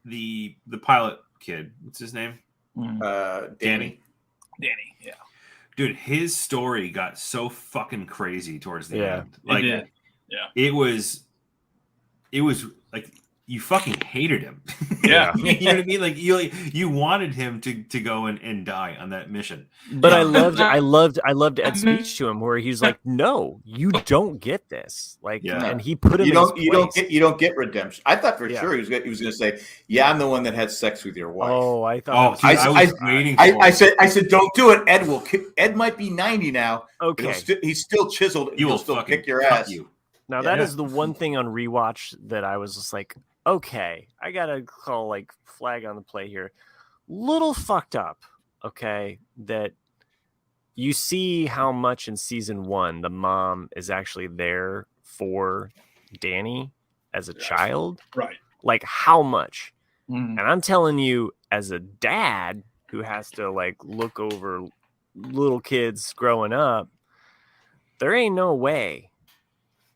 the pilot kid, what's his name? Danny, yeah, dude, his story got so fucking crazy towards the end. Like, it was like you fucking hated him. Yeah, you know what I mean. Like you wanted him to go and die on that mission. But I loved Ed's speech to him where he's like, "No, you don't get this." Like, and he put him. You don't get redemption. I thought for sure he was going to say, "Yeah, I'm the one that had sex with your wife." Oh, I thought. I was waiting. I said, "Don't do it." Ed will. Ed might be 90 now. Okay, he's still chiseled. He'll still kick your ass. Now that is the one thing on rewatch that I was just like, okay, I gotta call like flag on the play here. Little fucked up, okay, that you see how much in season 1 the mom is actually there for Danny as a child. Right. Like how much? And I'm telling you, as a dad who has to like look over little kids growing up, there ain't no way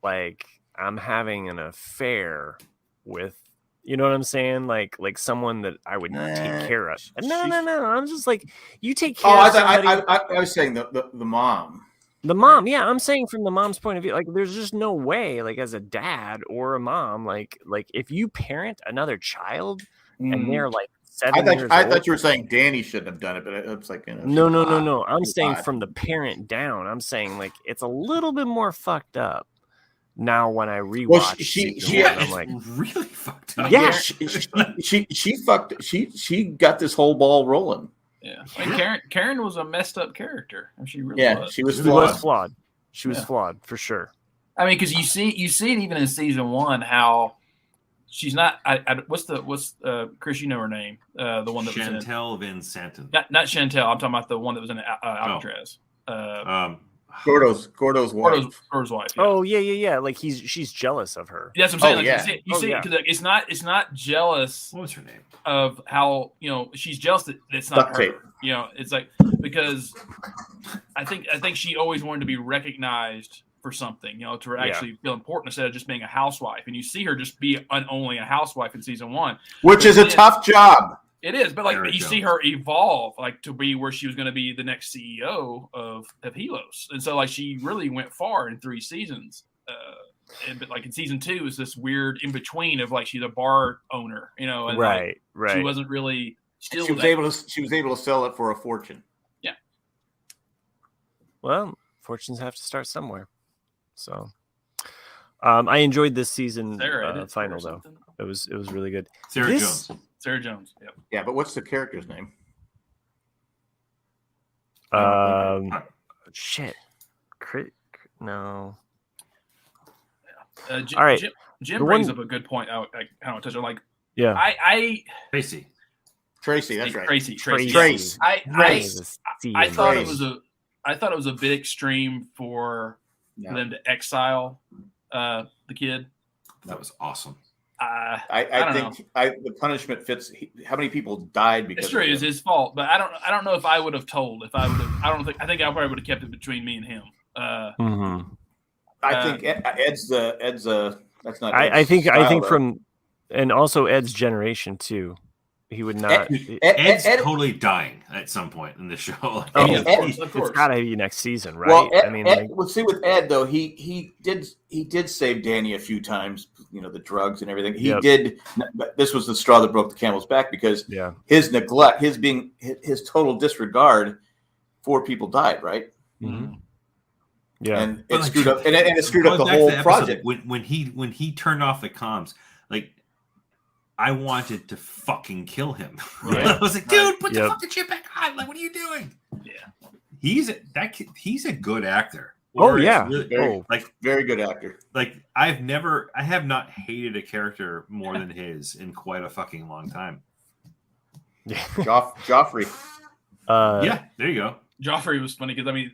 like I'm having an affair with, you know what I'm saying? Like someone that I would take care of. No. I'm just like, you take care of somebody. I was saying the mom. The mom, yeah. I'm saying from the mom's point of view, like there's just no way, like as a dad or a mom, like if you parent another child and they're like 7 years old. I thought you were saying Danny shouldn't have done it, but it's like, No. I'm saying from the parent down. I'm saying like it's a little bit more fucked up. Now when I rewatch, I'm like really fucked up. Yeah, she got this whole ball rolling. Yeah, and Karen was a messed up character. She really was. She was flawed. She was flawed for sure. I mean, because you see it even in season 1 how she's not. What's Chris? You know her name, the one that Chantel Van Santen. Not Chantel. I'm talking about the one that was in Alcatraz. Gordo's wife. Gordo's wife. Yeah. Oh yeah. Like she's jealous of her. That's what I'm saying. You see, because it's not jealous. What was her name? Of how she's jealous that it's not her. It's like because I think she always wanted to be recognized for something, to actually feel important instead of just being a housewife. And you see her just be only a housewife in season 1, which is a tough job. It is, but you see her evolve, to be where she was going to be the next CEO of Helos, and so she really went far in 3 seasons. But in season 2 is this weird in between of she's a bar owner, and right. She wasn't really still. She was able to sell it for a fortune. Yeah. Well, fortunes have to start somewhere, so. I enjoyed this season final though. It was really good. Sarah Jones. Yep. Yeah, but what's the character's name? Shit. No. All right. Jim brings up a good point. I kind of touch on Tracy. That's right. Tracy. I thought it was a bit extreme for them to exile the kid. That was awesome. I think the punishment fits. How many people died because it's true. It's his fault, but I don't know if I would have told. If I would have, I think I probably would have kept it between me and him. I think Ed's that's not. I think from, and also Ed's generation too. He would not. Ed's totally dying at some point in the show. Of course. It's got to be next season, right? Well, see with Ed though, he did save Danny a few times. The drugs and everything. He did. But this was the straw that broke the camel's back because his neglect, his total disregard, 4 people died, right? Mm-hmm. Yeah, and it screwed up, and it screwed up the whole project. When he turned off the comms, like I wanted to fucking kill him. Right. I was like, dude, put the fucking shit back on. Like, what are you doing? Yeah, he's a good actor. Oh yeah, really, very good actor. Like I have not hated a character more than his in quite a fucking long time. Yeah, Joffrey. Yeah, there you go. Joffrey was funny because I mean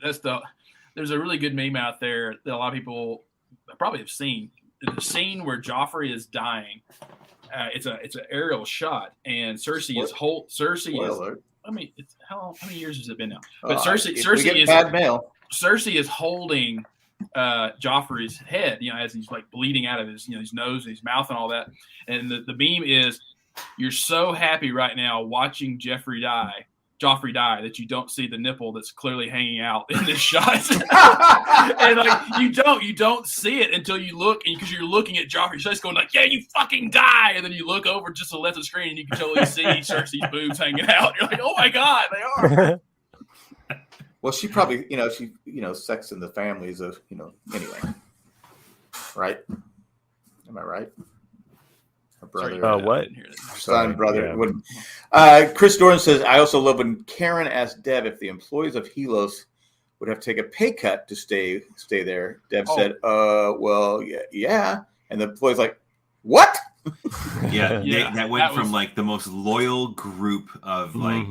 there's a really good meme out there that a lot of people probably have seen. The scene where Joffrey is dying. It's an aerial shot, and Cersei is I mean, how many years has it been now? But Cersei is holding Joffrey's head, as he's like bleeding out of his his nose and his mouth and all that. And the meme is, you're so happy right now watching Joffrey die that you don't see the nipple that's clearly hanging out in this shot. And like you don't see it until you look, because you're looking at Joffrey's face going like, yeah, you fucking die. And then you look over just to the left of the screen and you can totally see Cersei's boobs hanging out. You're like, oh my God, they are. Well, she probably, sex in the families of, anyway. Right? Am I right? Her brother. What? Son, brother. Yeah. Chris Doran says, I also love when Karen asked Dev if the employees of Helos would have to take a pay cut to stay there. Dev said, well, yeah. And the employee's like, what? Yeah, that went from like the most loyal group of like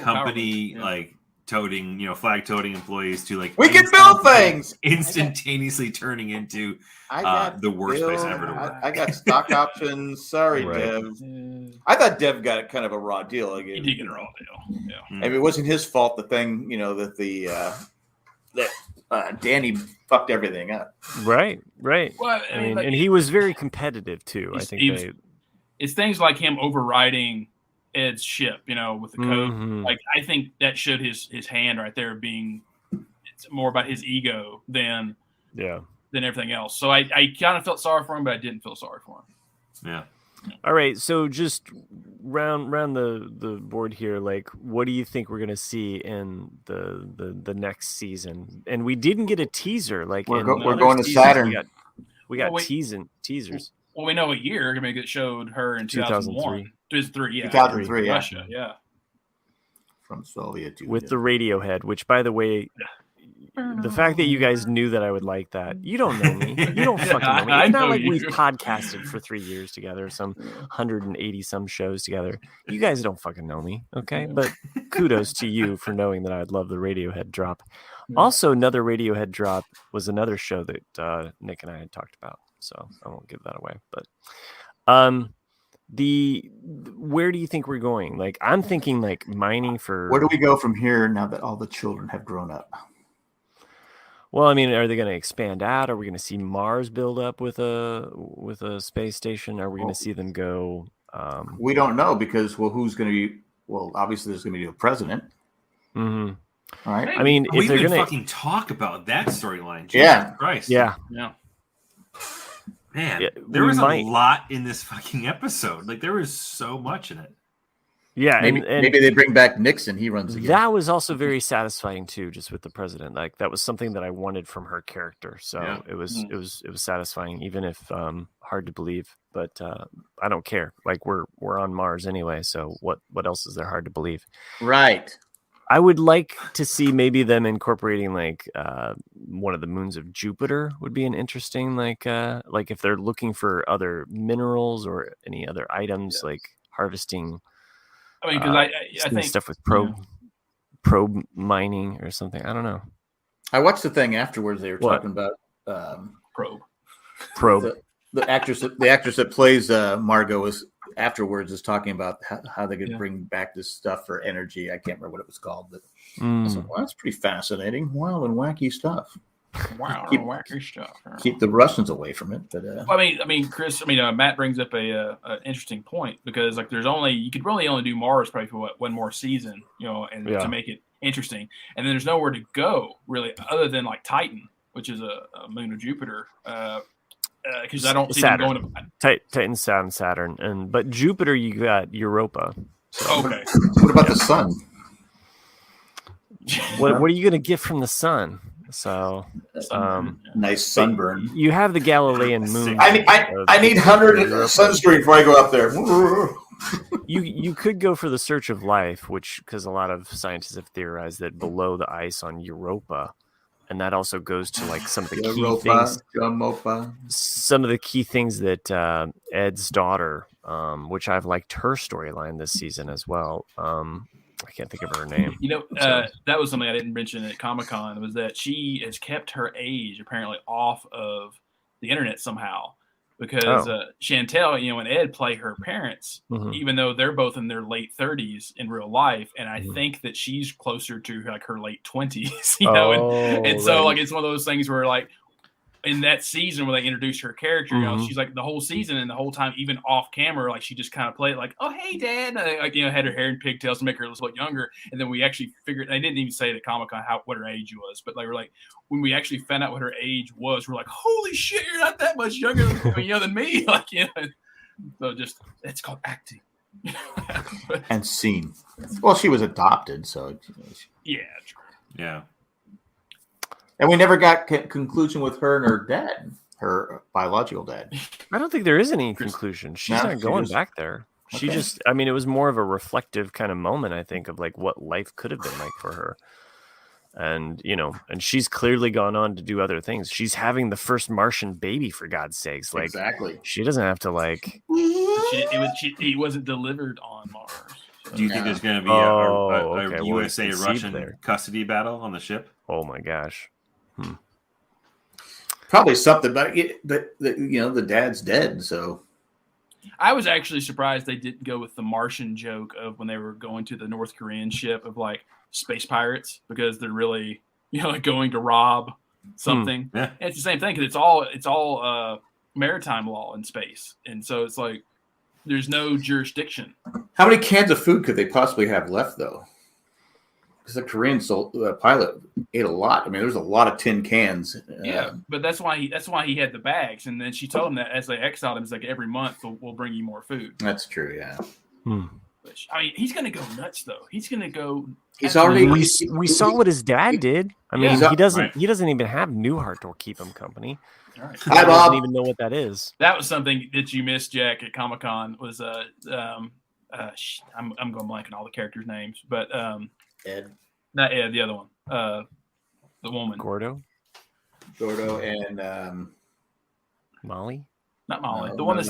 company, like toting, flag toting employees to like we can build things instantaneously turning into the worst place ever to work. I got stock options. Sorry, right. Dev. I thought Dev got kind of a raw deal. He did get a raw deal. Yeah. I mean, it wasn't his fault. The thing, that Danny fucked everything up. Right. Well, I mean, and he was very competitive too. I think it's things like him overriding Ed's ship, with the code. Mm-hmm. Like, I think that showed his hand right there being, it's more about his ego than everything else. So I kind of felt sorry for him, but I didn't feel sorry for him. Yeah. All right. So just round the board here. Like, what do you think we're going to see in the next season? And we didn't get a teaser. Like we're going to Saturn. We got teasers. Well, we know a year. I mean, it showed her in 2001. 2003, Russia, yeah. From Soviet Union. With the Radiohead, which, by the way, the fact that you guys knew that I would like that, you don't know me. You don't fucking know me. It's not like we've podcasted for 3 years together, some 180 some shows together. You guys don't fucking know me, okay? But kudos to you for knowing that I'd love the Radiohead drop. Also, another Radiohead drop was another show that Nick and I had talked about, so I won't give that away. But where do you think we're going? Like, I'm thinking like mining for. Where do we go from here now that all the children have grown up? Well, I mean, are they going to expand out? Are we going to see Mars build up with a space station? Are we going to see them go? We don't know because who's going to be? Well, obviously there's going to be a president. Mm-hmm. All right. I mean, we didn't fucking talk about that storyline. Yeah. Christ. Yeah. Man, there was a lot in this fucking episode. Like, there was so much in it. Yeah, maybe they bring back Nixon. He runs again. That was also very satisfying too, just with the president. Like, that was something that I wanted from her character. So it was satisfying, even if hard to believe. But I don't care. Like, we're on Mars anyway. So what else is there hard to believe? Right. I would like to see maybe them incorporating like one of the moons of Jupiter would be an interesting like if they're looking for other minerals or any other items like harvesting. I mean, because I think stuff with probe mining or something. I don't know. I watched the thing afterwards. They were talking about probe. The actress that plays Margot is talking about how they could bring back this stuff for energy. I can't remember what it was called, but I said, well, that's pretty fascinating. Wild and wacky stuff. Wacky stuff. Keep the Russians away from it. But I mean, Chris. Matt brings up a interesting point because like you could really only do Mars probably for one more season, to make it interesting, and then there's nowhere to go really other than like Titan, which is a moon of Jupiter. Because I don't see them going to Titan, Saturn, but Jupiter you got Europa. So. Okay. What about the sun? what are you going to get from the sun? So, nice sunburn. You have the Galilean moon. I need 100 sunscreen before I go up there. You could go for the Search of Life, because a lot of scientists have theorized that below the ice on Europa, and that also goes to like some of the key things. Some of the key things that Ed's daughter, which I've liked her storyline this season as well. I can't think of her name. That was something I didn't mention at Comic-Con, was that she has kept her age apparently off of the internet somehow. Because Chantel, and Ed play her parents, even though they're both in their late 30s in real life, and I think that she's closer to like her late 20s, so like it's one of those things where like in that season where they introduced her character, she's like the whole season and the whole time, even off camera, like she just kind of played like, "Oh hey dad," like had her hair in pigtails to make her look younger, and then we actually figured they didn't even say at Comic-Con what her age was, but they were like, when we actually found out what her age was, we're like, "Holy shit, you're not that much younger than me!" Like so just it's called acting. And scene. Well, she was adopted, so yeah. And we never got conclusion with her and her dad, her biological dad. I don't think there is any conclusion. She's not going back there. She just, it was more of a reflective kind of moment, I think, of like what life could have been like for her. And, and she's clearly gone on to do other things. She's having the first Martian baby, for God's sakes. Like, exactly. She doesn't have to like. He wasn't delivered on Mars. So. Do you think there's going to be a USA-Russian custody battle on the ship? Oh my gosh. Probably something, but the dad's dead, so. I was actually surprised they didn't go with the Martian joke of when they were going to the North Korean ship of like space pirates, because they're really like going to rob something. Yeah. And it's the same thing because it's all maritime law in space, and so it's like there's no jurisdiction. How many cans of food could they possibly have left though? Because the Korean pilot ate a lot. I mean, there's a lot of tin cans. Yeah, but that's why he had the bags. And then she told him that as they exiled him, it's like every month we'll bring you more food. That's true. Yeah. Which, he's gonna go nuts though. He's gonna go. He's already. We saw what his dad did. I mean, he doesn't even have Newhart to keep him company. All right. Hi, Bob. Doesn't even know what that is. That was something that you missed, Jack, at Comic-Con. Was I'm going blank on all the characters' names, but Ed. Not Ed, the other one. The woman. Gordo and Molly? Not Molly. The one that's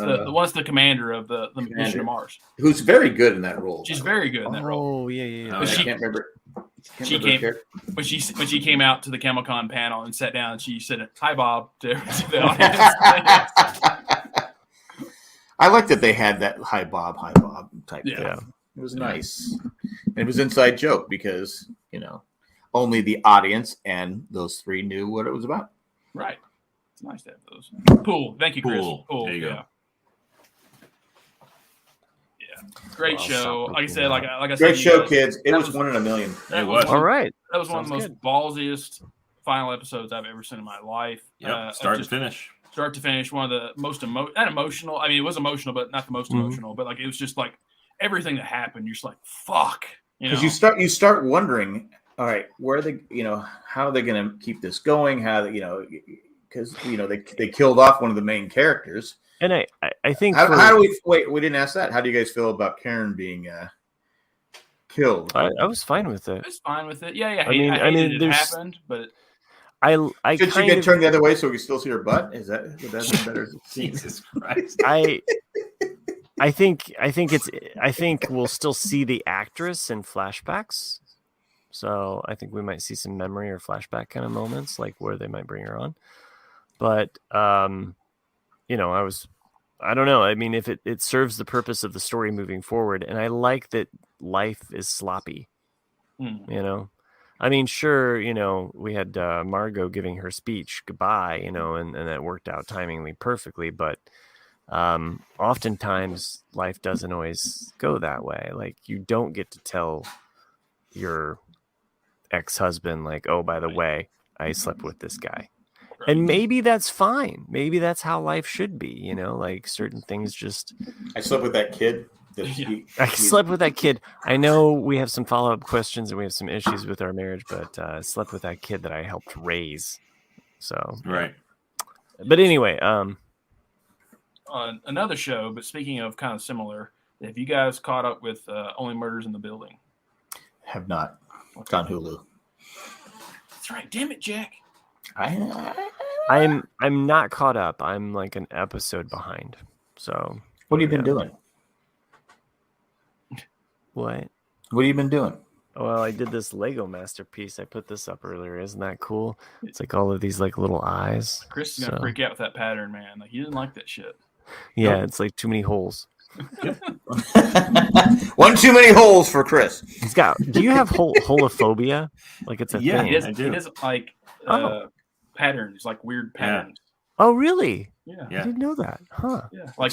the commander of the mission to Mars. Who's very good in that role. She's very good in that role. Oh, yeah. I can't remember. When she came out to the Comic-Con panel and sat down, she said, "Hi, Bob," to the audience. I like that they had that "Hi, Bob" type thing. It was nice. It was inside joke because only the audience and those three knew what it was about. Right. It's nice to have those. Cool. Thank you, Chris. Cool. There you go. Great show. Like I said, like I said, great show, kids. It was 1 in a million. It was. All right. That was one of the most ballsiest final episodes I've ever seen in my life. Start to finish. One of the most not emotional. I mean, it was emotional, but not the most emotional. But like it was just like everything that happened. You're just like, fuck. Because you start wondering, all right, where are they? How are they going to keep this going? How because they killed off one of the main characters. And I think how do we wait? We didn't ask that. How do you guys feel about Karen being killed? I was fine with it. I was fine with it. Yeah. I mean, it happened, but should she get turned the other way so we can still see her butt? Would that be better? Jesus Christ! I think we'll still see the actress in flashbacks. So I think we might see some memory or flashback kind of moments, like where they might bring her on. But I don't know. I mean, if it serves the purpose of the story moving forward, and I like that life is sloppy. I mean, sure, we had Margot giving her speech goodbye, and that worked out timingly perfectly, but oftentimes life doesn't always go that way. Like, you don't get to tell your ex-husband, like, oh, by the way, I slept with this guy. And maybe that's fine. Maybe that's how life should be, like certain things just. I slept with that kid. I slept with that kid. I know we have some follow-up questions and we have some issues with our marriage, but I slept with that kid that I helped raise. So right. Yeah. But anyway, another show. But speaking of kind of similar, have you guys caught up with Only Murders in the Building? Have not. It's on Hulu. That's right. Damn it, Jack. I'm not caught up. I'm like an episode behind. So what have you been doing? What have you been doing? Well, I did this Lego masterpiece. I put this up earlier. Isn't that cool? It's like all of these like little eyes. Chris is gonna freak out with that pattern, man. Like he didn't like that shit. Yeah, It's like too many holes. One too many holes for Chris. He's got. Do you have holophobia? Like it's a thing. He doesn't like patterns, like weird patterns. Yeah. Oh, really? Yeah. I didn't know that. Huh? Yeah. Like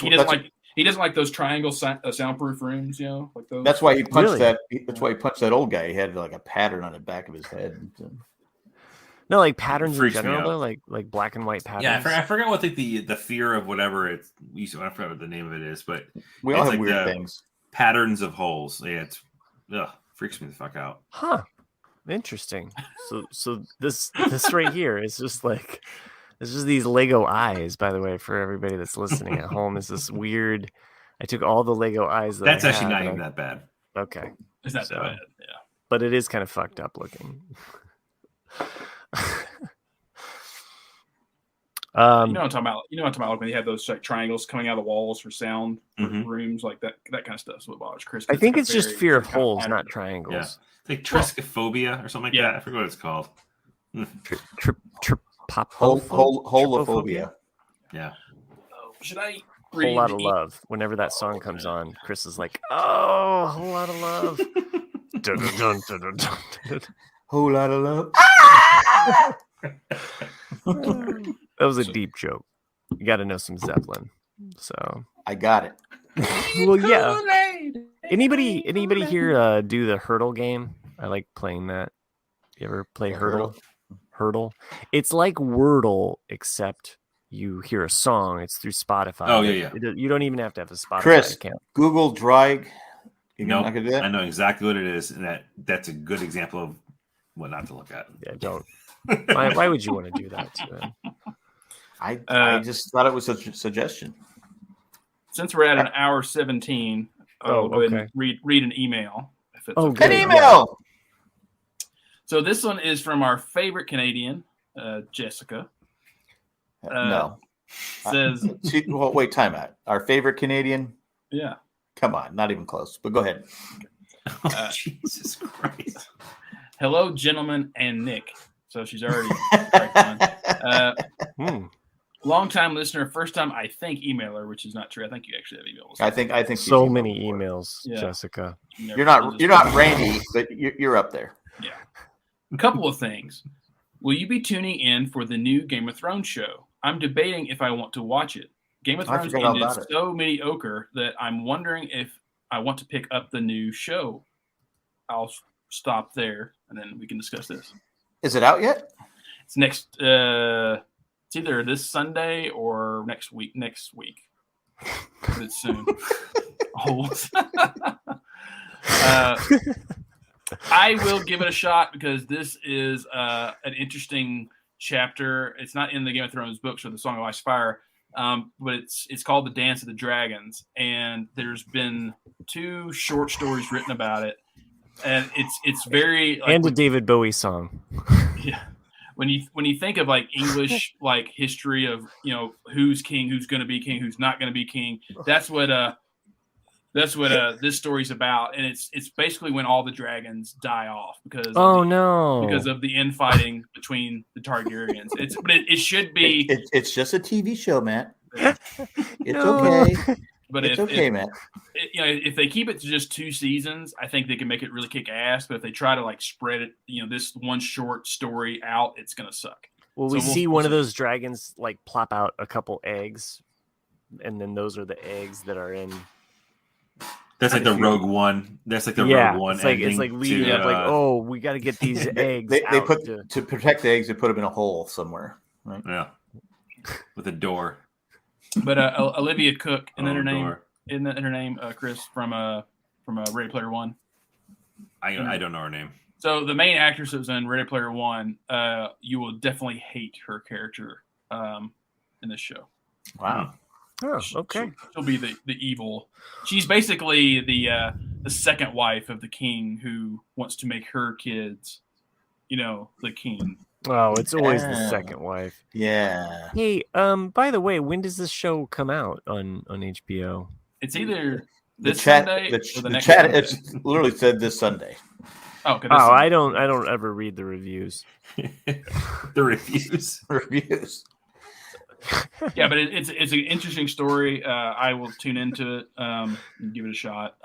he doesn't like those triangle soundproof rooms. You know, like those. That's why he punched that. That's why he punched that old guy. He had like a pattern on the back of his head. No, like patterns in general, though, like black and white patterns. Yeah, I forgot what the fear of whatever it's. I forgot what the name of it is, but we all have weird things. Patterns of holes. Yeah, freaks me the fuck out. Huh. Interesting. So this right here is just like it's just these Lego eyes. By the way, for everybody that's listening at home, is this weird? I took all the Lego eyes. That's actually not even that bad. Okay, it's not that bad. Yeah, but it is kind of fucked up looking. You know what I'm talking about. You know what I'm talking about. Like when they have those like triangles coming out of the walls for sound rooms, like that kind of stuff. Is what bothers Chris. I think it's just fear of holes, not triangles. Yeah. It's like triskophobia or something like that. I forget what it's called. Holophobia. Yeah. Should I read Whole Lot of Love? Whenever that song comes on, Chris is like, "Oh, Whole Lot of Love." Whole lot of love. That was a deep joke. You got to know some Zeppelin. So I got it. Well, yeah. Anybody here do the Hurdle game? I like playing that. You ever play Hurdle? Hurdle. It's like Wordle, except you hear a song. It's through Spotify. Oh yeah. You don't even have to have a Spotify account. Google Drag. No, I know exactly what it is, and that's a good example of what not to look at. Yeah, don't. Why would you want to do that to him? I just thought it was a suggestion. Since we're at an hour 17, I'll go ahead and read an email. If it's an email. So this one is from our favorite Canadian, Jessica. No. Says, wait, time out. Our favorite Canadian? Yeah. Come on, not even close, but go ahead. Jesus Christ. Hello, gentlemen, and Nick. So she's already done. Long-time listener, first-time, I think, emailer, which is not true. I think you actually have emails. I think so many emails, Jessica. You're not Randy, but you're up there. Yeah. A couple of things. Will you be tuning in for the new Game of Thrones show? I'm debating if I want to watch it. Game of Thrones ended so mediocre that I'm wondering if I want to pick up the new show. I'll stop there, and then we can discuss this. Is it out yet? It's next. It's either this Sunday or next week. But it's soon. I will give it a shot because this is an interesting chapter. It's not in the Game of Thrones books or the Song of Ice and Fire, but it's called The Dance of the Dragons, and there's been 2 short stories written about it, and it's very and a David Bowie song. Yeah, when you think of like English like history of who's king, who's going to be king, who's not going to be king, that's what this story's about, and it's basically when all the dragons die off because because of the infighting between the Targaryens. It should be. It's just a TV show, Matt. It's okay. But it's okay, Matt. If they keep it to just 2 seasons, I think they can make it really kick ass. But if they try to like spread it, this one short story out, it's gonna suck. Well, we'll see one of those dragons like plop out a couple eggs, and then those are the eggs that are in. That's like the Rogue One. That's like the Rogue One. It's like leading up, like, we got to get these eggs. They put to protect the eggs. They put them in a hole somewhere, right? Yeah, with a door. But Olivia Cook, and then her name, isn't that her name, Chris, from Ready Player One? I don't know her name. So the main actress that was in Ready Player One, you will definitely hate her character in this show. Wow. Oh, okay. She'll be the evil. She's basically the second wife of the king who wants to make her kids, the king. Oh, it's always the second wife. Yeah. Hey, by the way, when does this show come out on HBO? It's either this Sunday or the next Sunday. Sunday. It's literally said this Sunday. I don't ever read the reviews. The reviews. Yeah, but it's an interesting story. I will tune into it and give it a shot.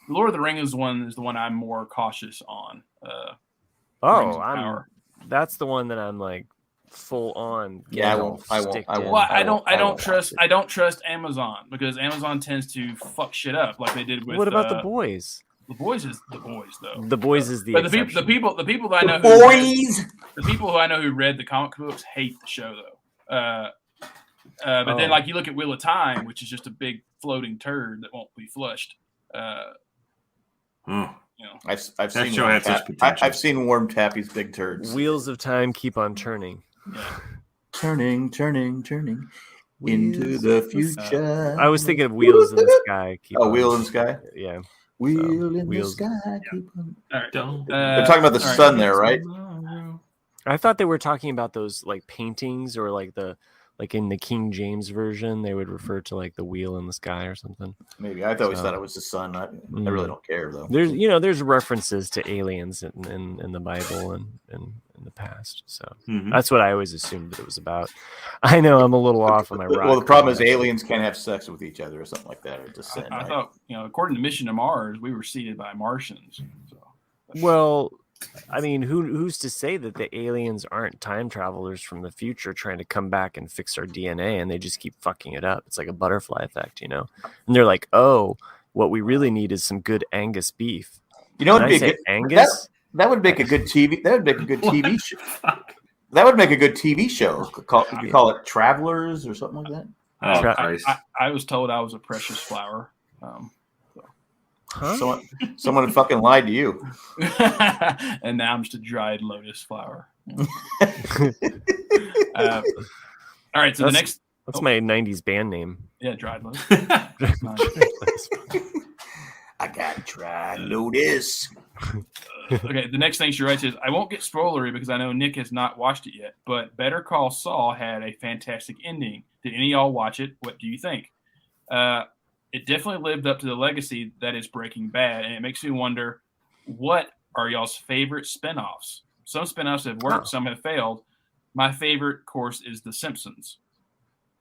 Lord of the Rings is the one I'm more cautious on. That's the one that I'm like full on. Yeah, I won't. Well, I don't trust Amazon because Amazon tends to fuck shit up like they did with. What about The Boys? The Boys is The Boys though. The Boys is the. But the people that I know. The people who I know who read the comic books hate the show though. But then, like, you look at Wheel of Time, which is just a big floating turd that won't be flushed. I've seen Warm Tappy's big turds. Wheels of Time keep on turning. Yeah. Turning into the future. I was thinking of Wheels in the Sky. Wheel in the Sky? Yeah. Wheel in the Sky. Keep on. All right. They're talking about the sun there, right? I thought they were talking about those like paintings or like in the King James version, they would refer to like the wheel in the sky or something. Maybe I always thought it was the sun. I really don't care though. There's references to aliens in the Bible and in the past. So that's what I always assumed that it was about. I know I'm a little off on my rock. Well, the problem is aliens can't have sex with each other or something like that, or descend. I thought, according to Mission to Mars, we were seeded by Martians. So. Well, I mean, who's to say that the aliens aren't time travelers from the future trying to come back and fix our DNA and they just keep fucking it up? It's like a butterfly effect, And they're like, oh, what we really need is some good Angus beef. It'd be Angus? That would make a good TV. That would make a good TV show. That would make a good TV show. You could call it Travelers or something like that. I was told I was a precious flower. Huh? Someone fucking lied to you. And now I'm just a dried lotus flower. All right, so that's my 90s band name. Yeah, dried lotus. I got dried lotus. Okay, the next thing she writes is, I won't get spoilery because I know Nick has not watched it yet, but Better Call Saul had a fantastic ending. Did any of y'all watch it? What do you think? It definitely lived up to the legacy that is Breaking Bad, and it makes me wonder, what are y'all's favorite spinoffs? Some spinoffs have worked, some have failed. My favorite, of course, is The Simpsons.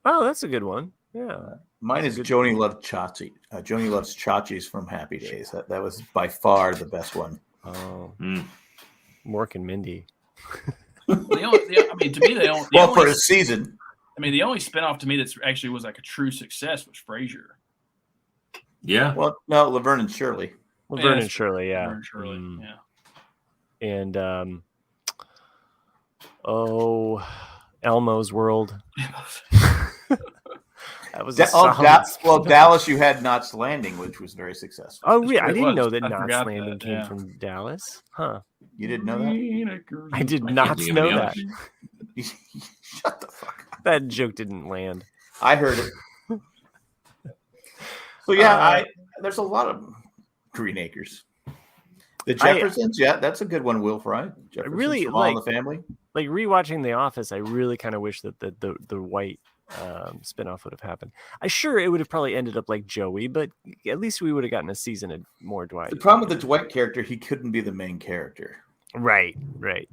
Oh, that's a good one. Yeah. Mine is Joni Loves Chachi. Joni Loves Chachi's from Happy Days. That was by far the best one. Oh. Mork and Mindy. To me, for a season. I mean, the only spinoff to me that's actually was like a true success was Frasier. Yeah. Well, no, Laverne and Shirley. Laverne and Shirley, yeah. Laverne and Shirley, yeah. And Elmo's World. That was Dallas. You had Knots Landing, which was very successful. Oh, really? I didn't know that Knots Landing came from Dallas. Huh? You didn't know that? I did not know that. Shut the fuck up. That joke didn't land. I heard it. So yeah, there's a lot of Green Acres. The Jeffersons, that's a good one. Will Fry, Jeffersons, really from All in the Family. Like rewatching The Office, I really kind of wish that the white spinoff would have happened. It would have probably ended up like Joey, but at least we would have gotten a season of more Dwight. The problem with the Dwight character, he couldn't be the main character. Right,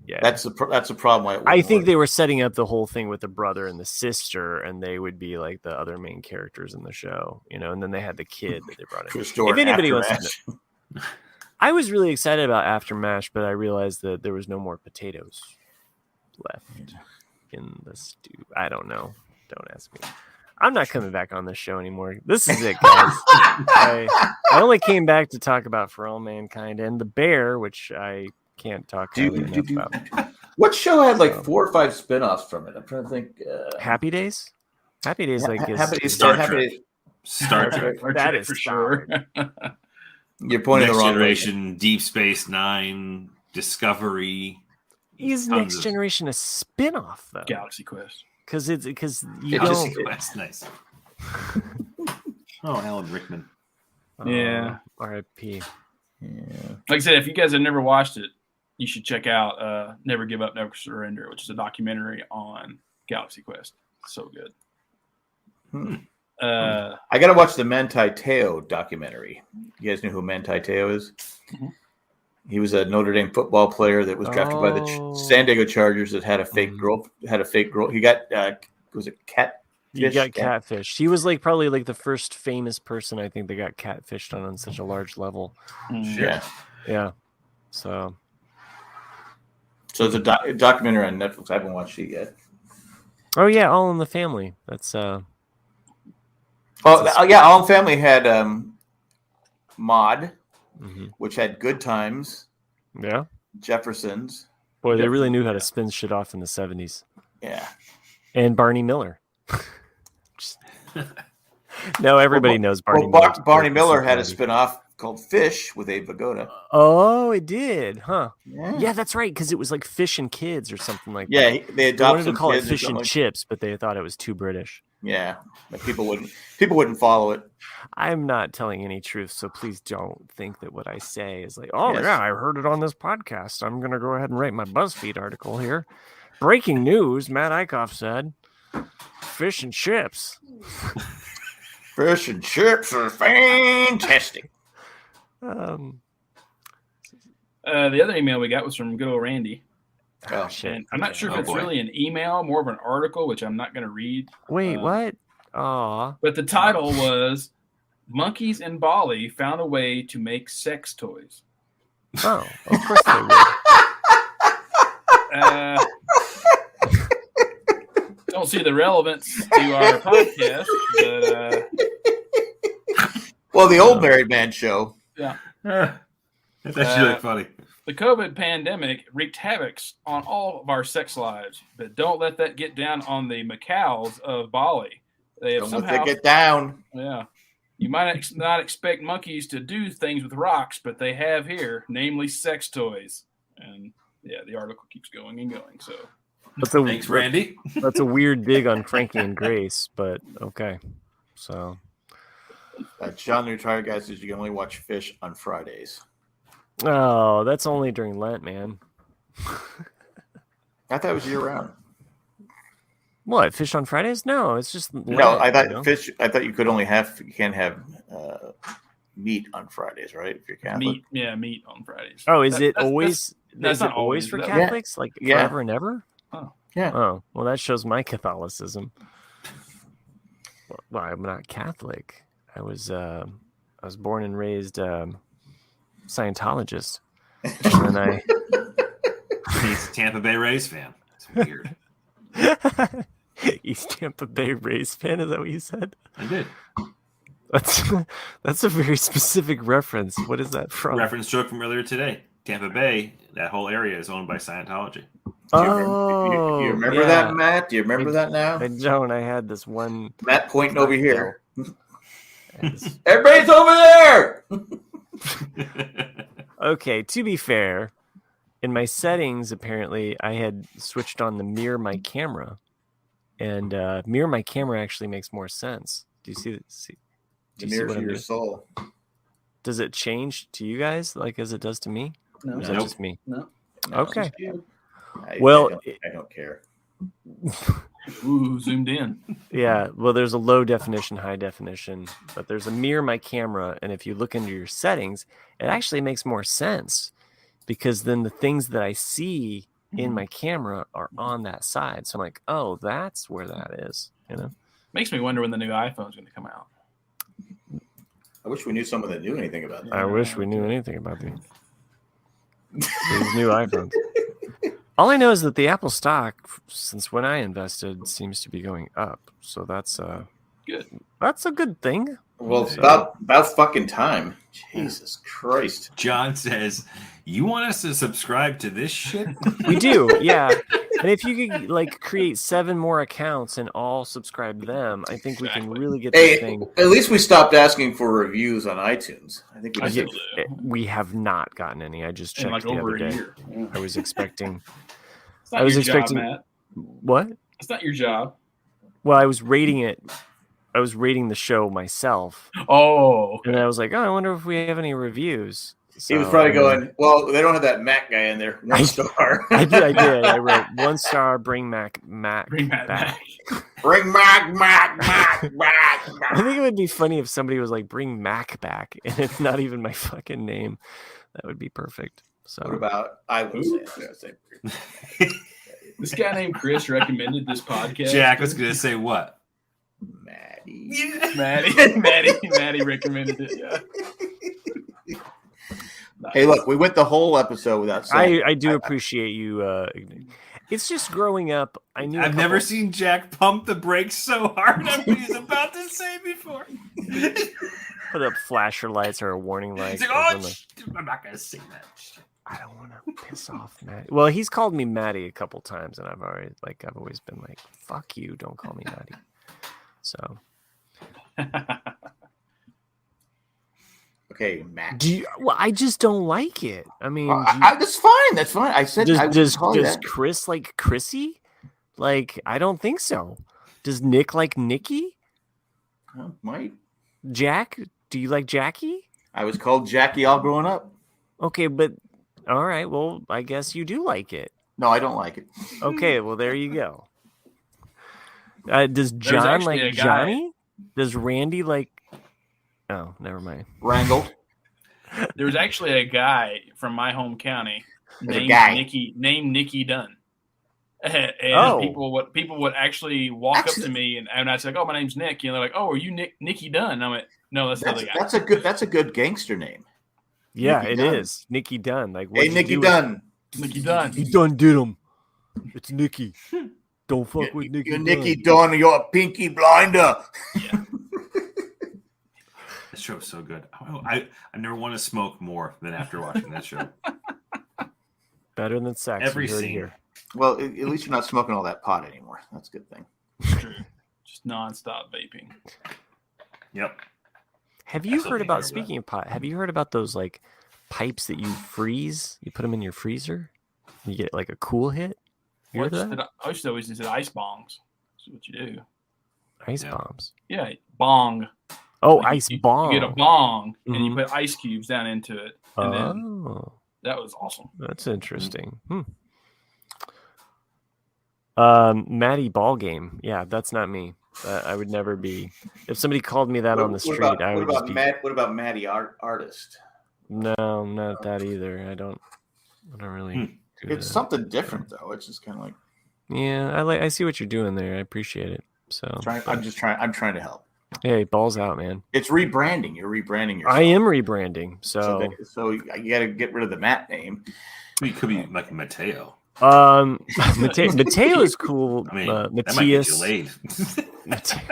yeah. That's a problem. I think they were setting up the whole thing with the brother and the sister, and they would be like the other main characters in the show, and then they had the kid that they brought in. If anybody wants to know, I was really excited about After MASH, but I realized that there was no more potatoes left in the stew. I don't know. Don't ask me. I'm not coming back on this show anymore. This is it, guys. I only came back to talk about For All Mankind and The Bear, which I can't talk enough about. What show had like 4 or 5 spinoffs from it? I'm trying to think. Happy Days? Happy Days, Happy Days. Star Trek. That is for sure. You're pointing Next the wrong Generation, Deep Space Nine, Discovery. Is Next Generation a spin-off though? Galaxy Quest. Because you Galaxy don't. Quest, nice. Oh, Alan Rickman. Yeah. R.I.P. Yeah. Like I said, if you guys have never watched it, you should check out Never Give Up, Never Surrender, which is a documentary on Galaxy Quest. So good. I got to watch the Manti Te'o documentary. You guys know who Manti Te'o is? Mm-hmm. He was a Notre Dame football player that was drafted by the San Diego Chargers that had a fake girl. He got was it cat? He got catfished. He was probably the first famous person I think that got catfished on such a large level. Yeah. So it's a documentary on Netflix. I haven't watched it yet. Oh yeah, All in the Family. That's All in the Family had Maude, which had Good Times. Yeah. Jeffersons. Boy, they really knew how to spin shit off in the 70s. Yeah. And Barney Miller. No, everybody knows Barney Miller. Barney Miller had a spin-off called Fish with Abe Vigoda. Oh, it did, huh? Yeah, that's right, because it was like Fish and Kids or something like that. Yeah, they wanted to call it Fish and Chips, but they thought it was too British. Yeah, but people wouldn't follow it. I'm not telling any truth, so please don't think that what I say is yeah, I heard it on this podcast. I'm going to go ahead and write my BuzzFeed article here. Breaking news, Matt Eichhoff said, Fish and Chips. Fish and chips are fantastic. The other email we got was from good old Randy. Oh, shit. And I'm not sure if it's really an email, more of an article, which I'm not going to read. Wait, what? Aw. But the title was Monkeys in Bali Found a Way to Make Sex Toys. Oh, of course they would. Don't see the relevance to our podcast, but well, the old married man show. Yeah, that's really funny. The COVID pandemic wreaked havoc on all of our sex lives, but don't let that get down on the macaws of Bali. They have don't let that get down. Yeah, you might not expect monkeys to do things with rocks, but they have here, namely sex toys. And yeah, the article keeps going and going. So. Thanks, Randy. That's a weird dig on Frankie and Grace, but okay. So, John Nutri guy says you can only watch Fish on Fridays. Oh, that's only during Lent, man. I thought it was year round. What, Fish on Fridays? No, it's just Lent, no. I thought Fish. I thought you can't have meat on Fridays, right? If you're Catholic. Meat on Fridays. Oh, is it always? That's is it always for Catholics? Like forever and ever? Oh. Yeah. Oh, well, that shows my Catholicism. Well, I'm not Catholic. I was born and raised Scientologist, and then he's a Tampa Bay Rays fan. It's weird. East Tampa Bay Rays fan. Is that what you said? I did. That's a very specific reference. What is that from? Reference joke from earlier today. Tampa Bay, that whole area is owned by Scientology. Do you remember that, Matt? Do you remember that now? I don't. I had this one. Matt pointing over here. Everybody's over there. Okay, to be fair, in my settings, apparently, I had switched on the mirror my camera, and mirror my camera actually makes more sense. Do you see? The mirror to your soul. Does it change to you guys like as it does to me? No, or is that just me? No. Okay. I don't care. Ooh, zoomed in. Yeah, well, there's a low definition, high definition, but there's a mirror my camera, and if you look into your settings, it actually makes more sense because then the things that I see in my camera are on that side. So I'm like, oh, that's where that is. You know, makes me wonder when the new iPhone's going to come out. I wish we knew someone that knew anything about that. I wish we knew anything about these new iPhones. All I know is that the Apple stock, since when I invested, seems to be going up. So that's good. That's a good thing. Well, it's about fucking time. Jesus Christ. John says, "You want us to subscribe to this shit?" We do, yeah. And if you could like create 7 more accounts and all subscribe to them, I think we can really get this thing. At least we stopped asking for reviews on iTunes. I think we have not gotten any. I just checked the other day. I was expecting. Matt. What? It's not your job. Well, I was rating it. I was rating the show myself. Oh, okay. And I was like, I wonder if we have any reviews. So, he was probably going, well, they don't have that Mac guy in there. 1 star. I did. I wrote 1 star. Bring Mac back. Bring Mac. I think it would be funny if somebody was like, bring Mac back, and it's not even my fucking name. That would be perfect. So what about? I would say. This guy named Chris recommended this podcast. Jack was going to say what? Matty recommended it. Yeah. Nice. Hey, look, we went the whole episode without saying. I do appreciate you. It's just growing up. I've never seen Jack pump the brakes so hard on what he's about to say before. Put up flasher lights or a warning light. Like, I'm not going to say that. I don't want to piss off Matty. Well, he's called me Matty a couple times, and I've always been like, "Fuck you! Don't call me Matty." So. Okay, Matt. I just don't like it. I mean, that's fine. That's fine. I said, does Chris like Chrissy? Like, I don't think so. Does Nick like Nikki? Might. Jack? Do you like Jackie? I was called Jackie all growing up. Okay, but all right. Well, I guess you do like it. No, I don't like it. Okay, well, there you go. Does John like Johnny? Does Randy like? Oh, never mind. Wrangled. There was actually a guy from my home county named Nicky Dunn. And people would actually walk up to me and I'd say, "Oh, my name's Nick." And they're like, "Oh, are you Nicky Dunn?" And I went, "No, that's the other guy." That's a good gangster name. Yeah, it is. Nicky Dunn. Like, hey, Nicky Dunn. Nicky Dunn. He done did him. It's Nicky. Don't fuck with Nicky. You're Nicky Dunn. You're a pinky blinder. Yeah. This show's so good. I never want to smoke more than after watching that show. Better than sex. Every scene. Here. Well, at least you're not smoking all that pot anymore. That's a good thing. True. Just nonstop vaping. Yep. Have you heard about, speaking of pot, have you heard about those like pipes that you freeze? You put them in your freezer and you get like a cool hit? You heard of that? I used to always say ice bongs. That's what you do. Ice bombs? Yeah, bong. Oh, ice bong. You get a bong and you put ice cubes down into it. And then that was awesome. That's interesting. Matty ball game. Yeah, that's not me. I would never be. If somebody called me that on the street, I would just be. What about Matty artist? No, not that either. I don't really. It's something different though. It's just kind of like. Yeah, I see what you're doing there. I appreciate it. So I'm trying to help. Hey, balls out, man. It's rebranding. You're rebranding yourself. I am rebranding. So you got to get rid of the Matt name. It could be like Mateo. Mateo is cool. I mean, Matthias. that might get delayed.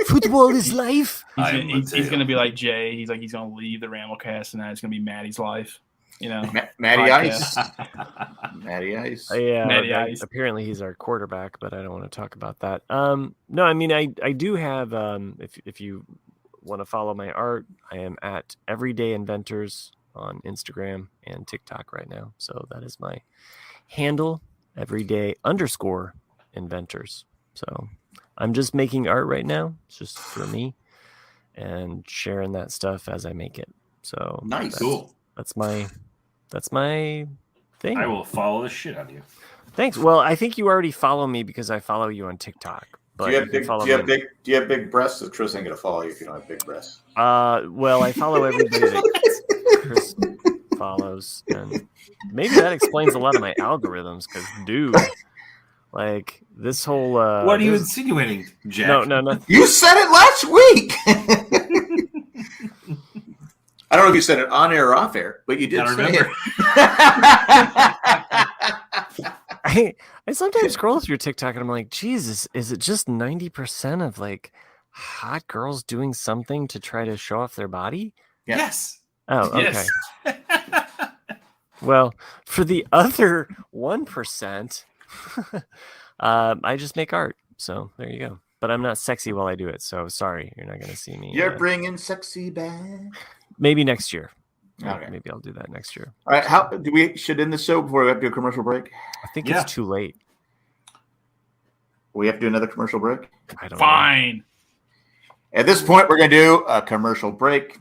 Football is life. He's going to be like Jay. He's going to leave the Ramblecast, and now it's going to be Matty's life. You know, Matty Ice. Matty Ice. Yeah, Matty Ice. Apparently he's our quarterback, but I don't want to talk about that. No, I mean I do have. If you want to follow my art, I am at Everyday Inventors on Instagram and TikTok right now. So that is my handle, everyday_inventors. So I'm just making art right now. It's just for me and sharing that stuff as I make it. So nice. Cool. That's my thing. I will follow the shit out of you. Thanks. Well, I think you already follow me because I follow you on TikTok. But do you have big breasts? Chris ain't gonna follow you if you don't have big breasts. Well, I follow everybody that Chris follows, and maybe that explains a lot of my algorithms. Because, dude, like this whole what are you insinuating, Jack? No. You said it last week. I don't know if you said it on air or off air, but you did say it. I sometimes scroll through TikTok and I'm like, Jesus, is it just 90% of like hot girls doing something to try to show off their body? Yes. Oh, okay. Yes. Well, for the other 1%, I just make art. So there you go. But I'm not sexy while I do it. So sorry, you're not going to see me. You're bringing sexy back. Maybe next year. Okay. Maybe I'll do that next year. All right. How do we should end the show before we have to do a commercial break? I think it's too late. We have to do another commercial break? I don't know. At this point, we're going to do a commercial break.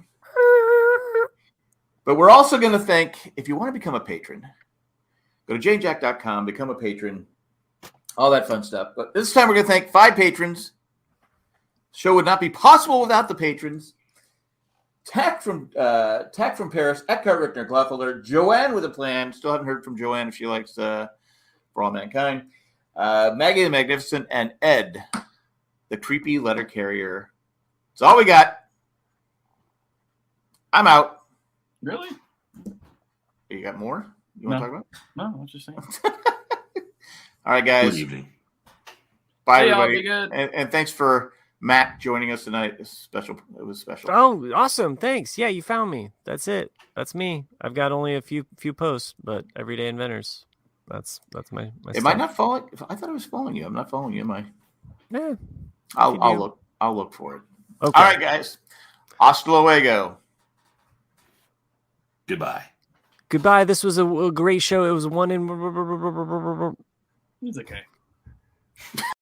But we're also going to thank, if you want to become a patron, go to janejack.com, become a patron, all that fun stuff. But this time we're going to thank 5 patrons. The show would not be possible without the patrons. Tack from Paris, Eckhart Rickner, Glotfelder, Joanne with a plan. Still haven't heard from Joanne if she likes For All Mankind. Maggie the Magnificent, and Ed, the creepy letter carrier. That's all we got. I'm out. Really? You got more? You want to talk about? No, I was just saying. All right, guys. Good evening. Bye, everybody. Be good. And thanks for Matt joining us tonight. It's special. It was special. Oh, awesome. Thanks. Yeah, you found me. That's it. That's me. I've got only a few posts, but Everyday Inventors. That's my Am stuff. I not following? I thought I was following you. I'm not following you, am I? Yeah. I'll look for it. Okay. All right, guys. Hasta luego. Goodbye. This was a great show. It was one in. It's okay.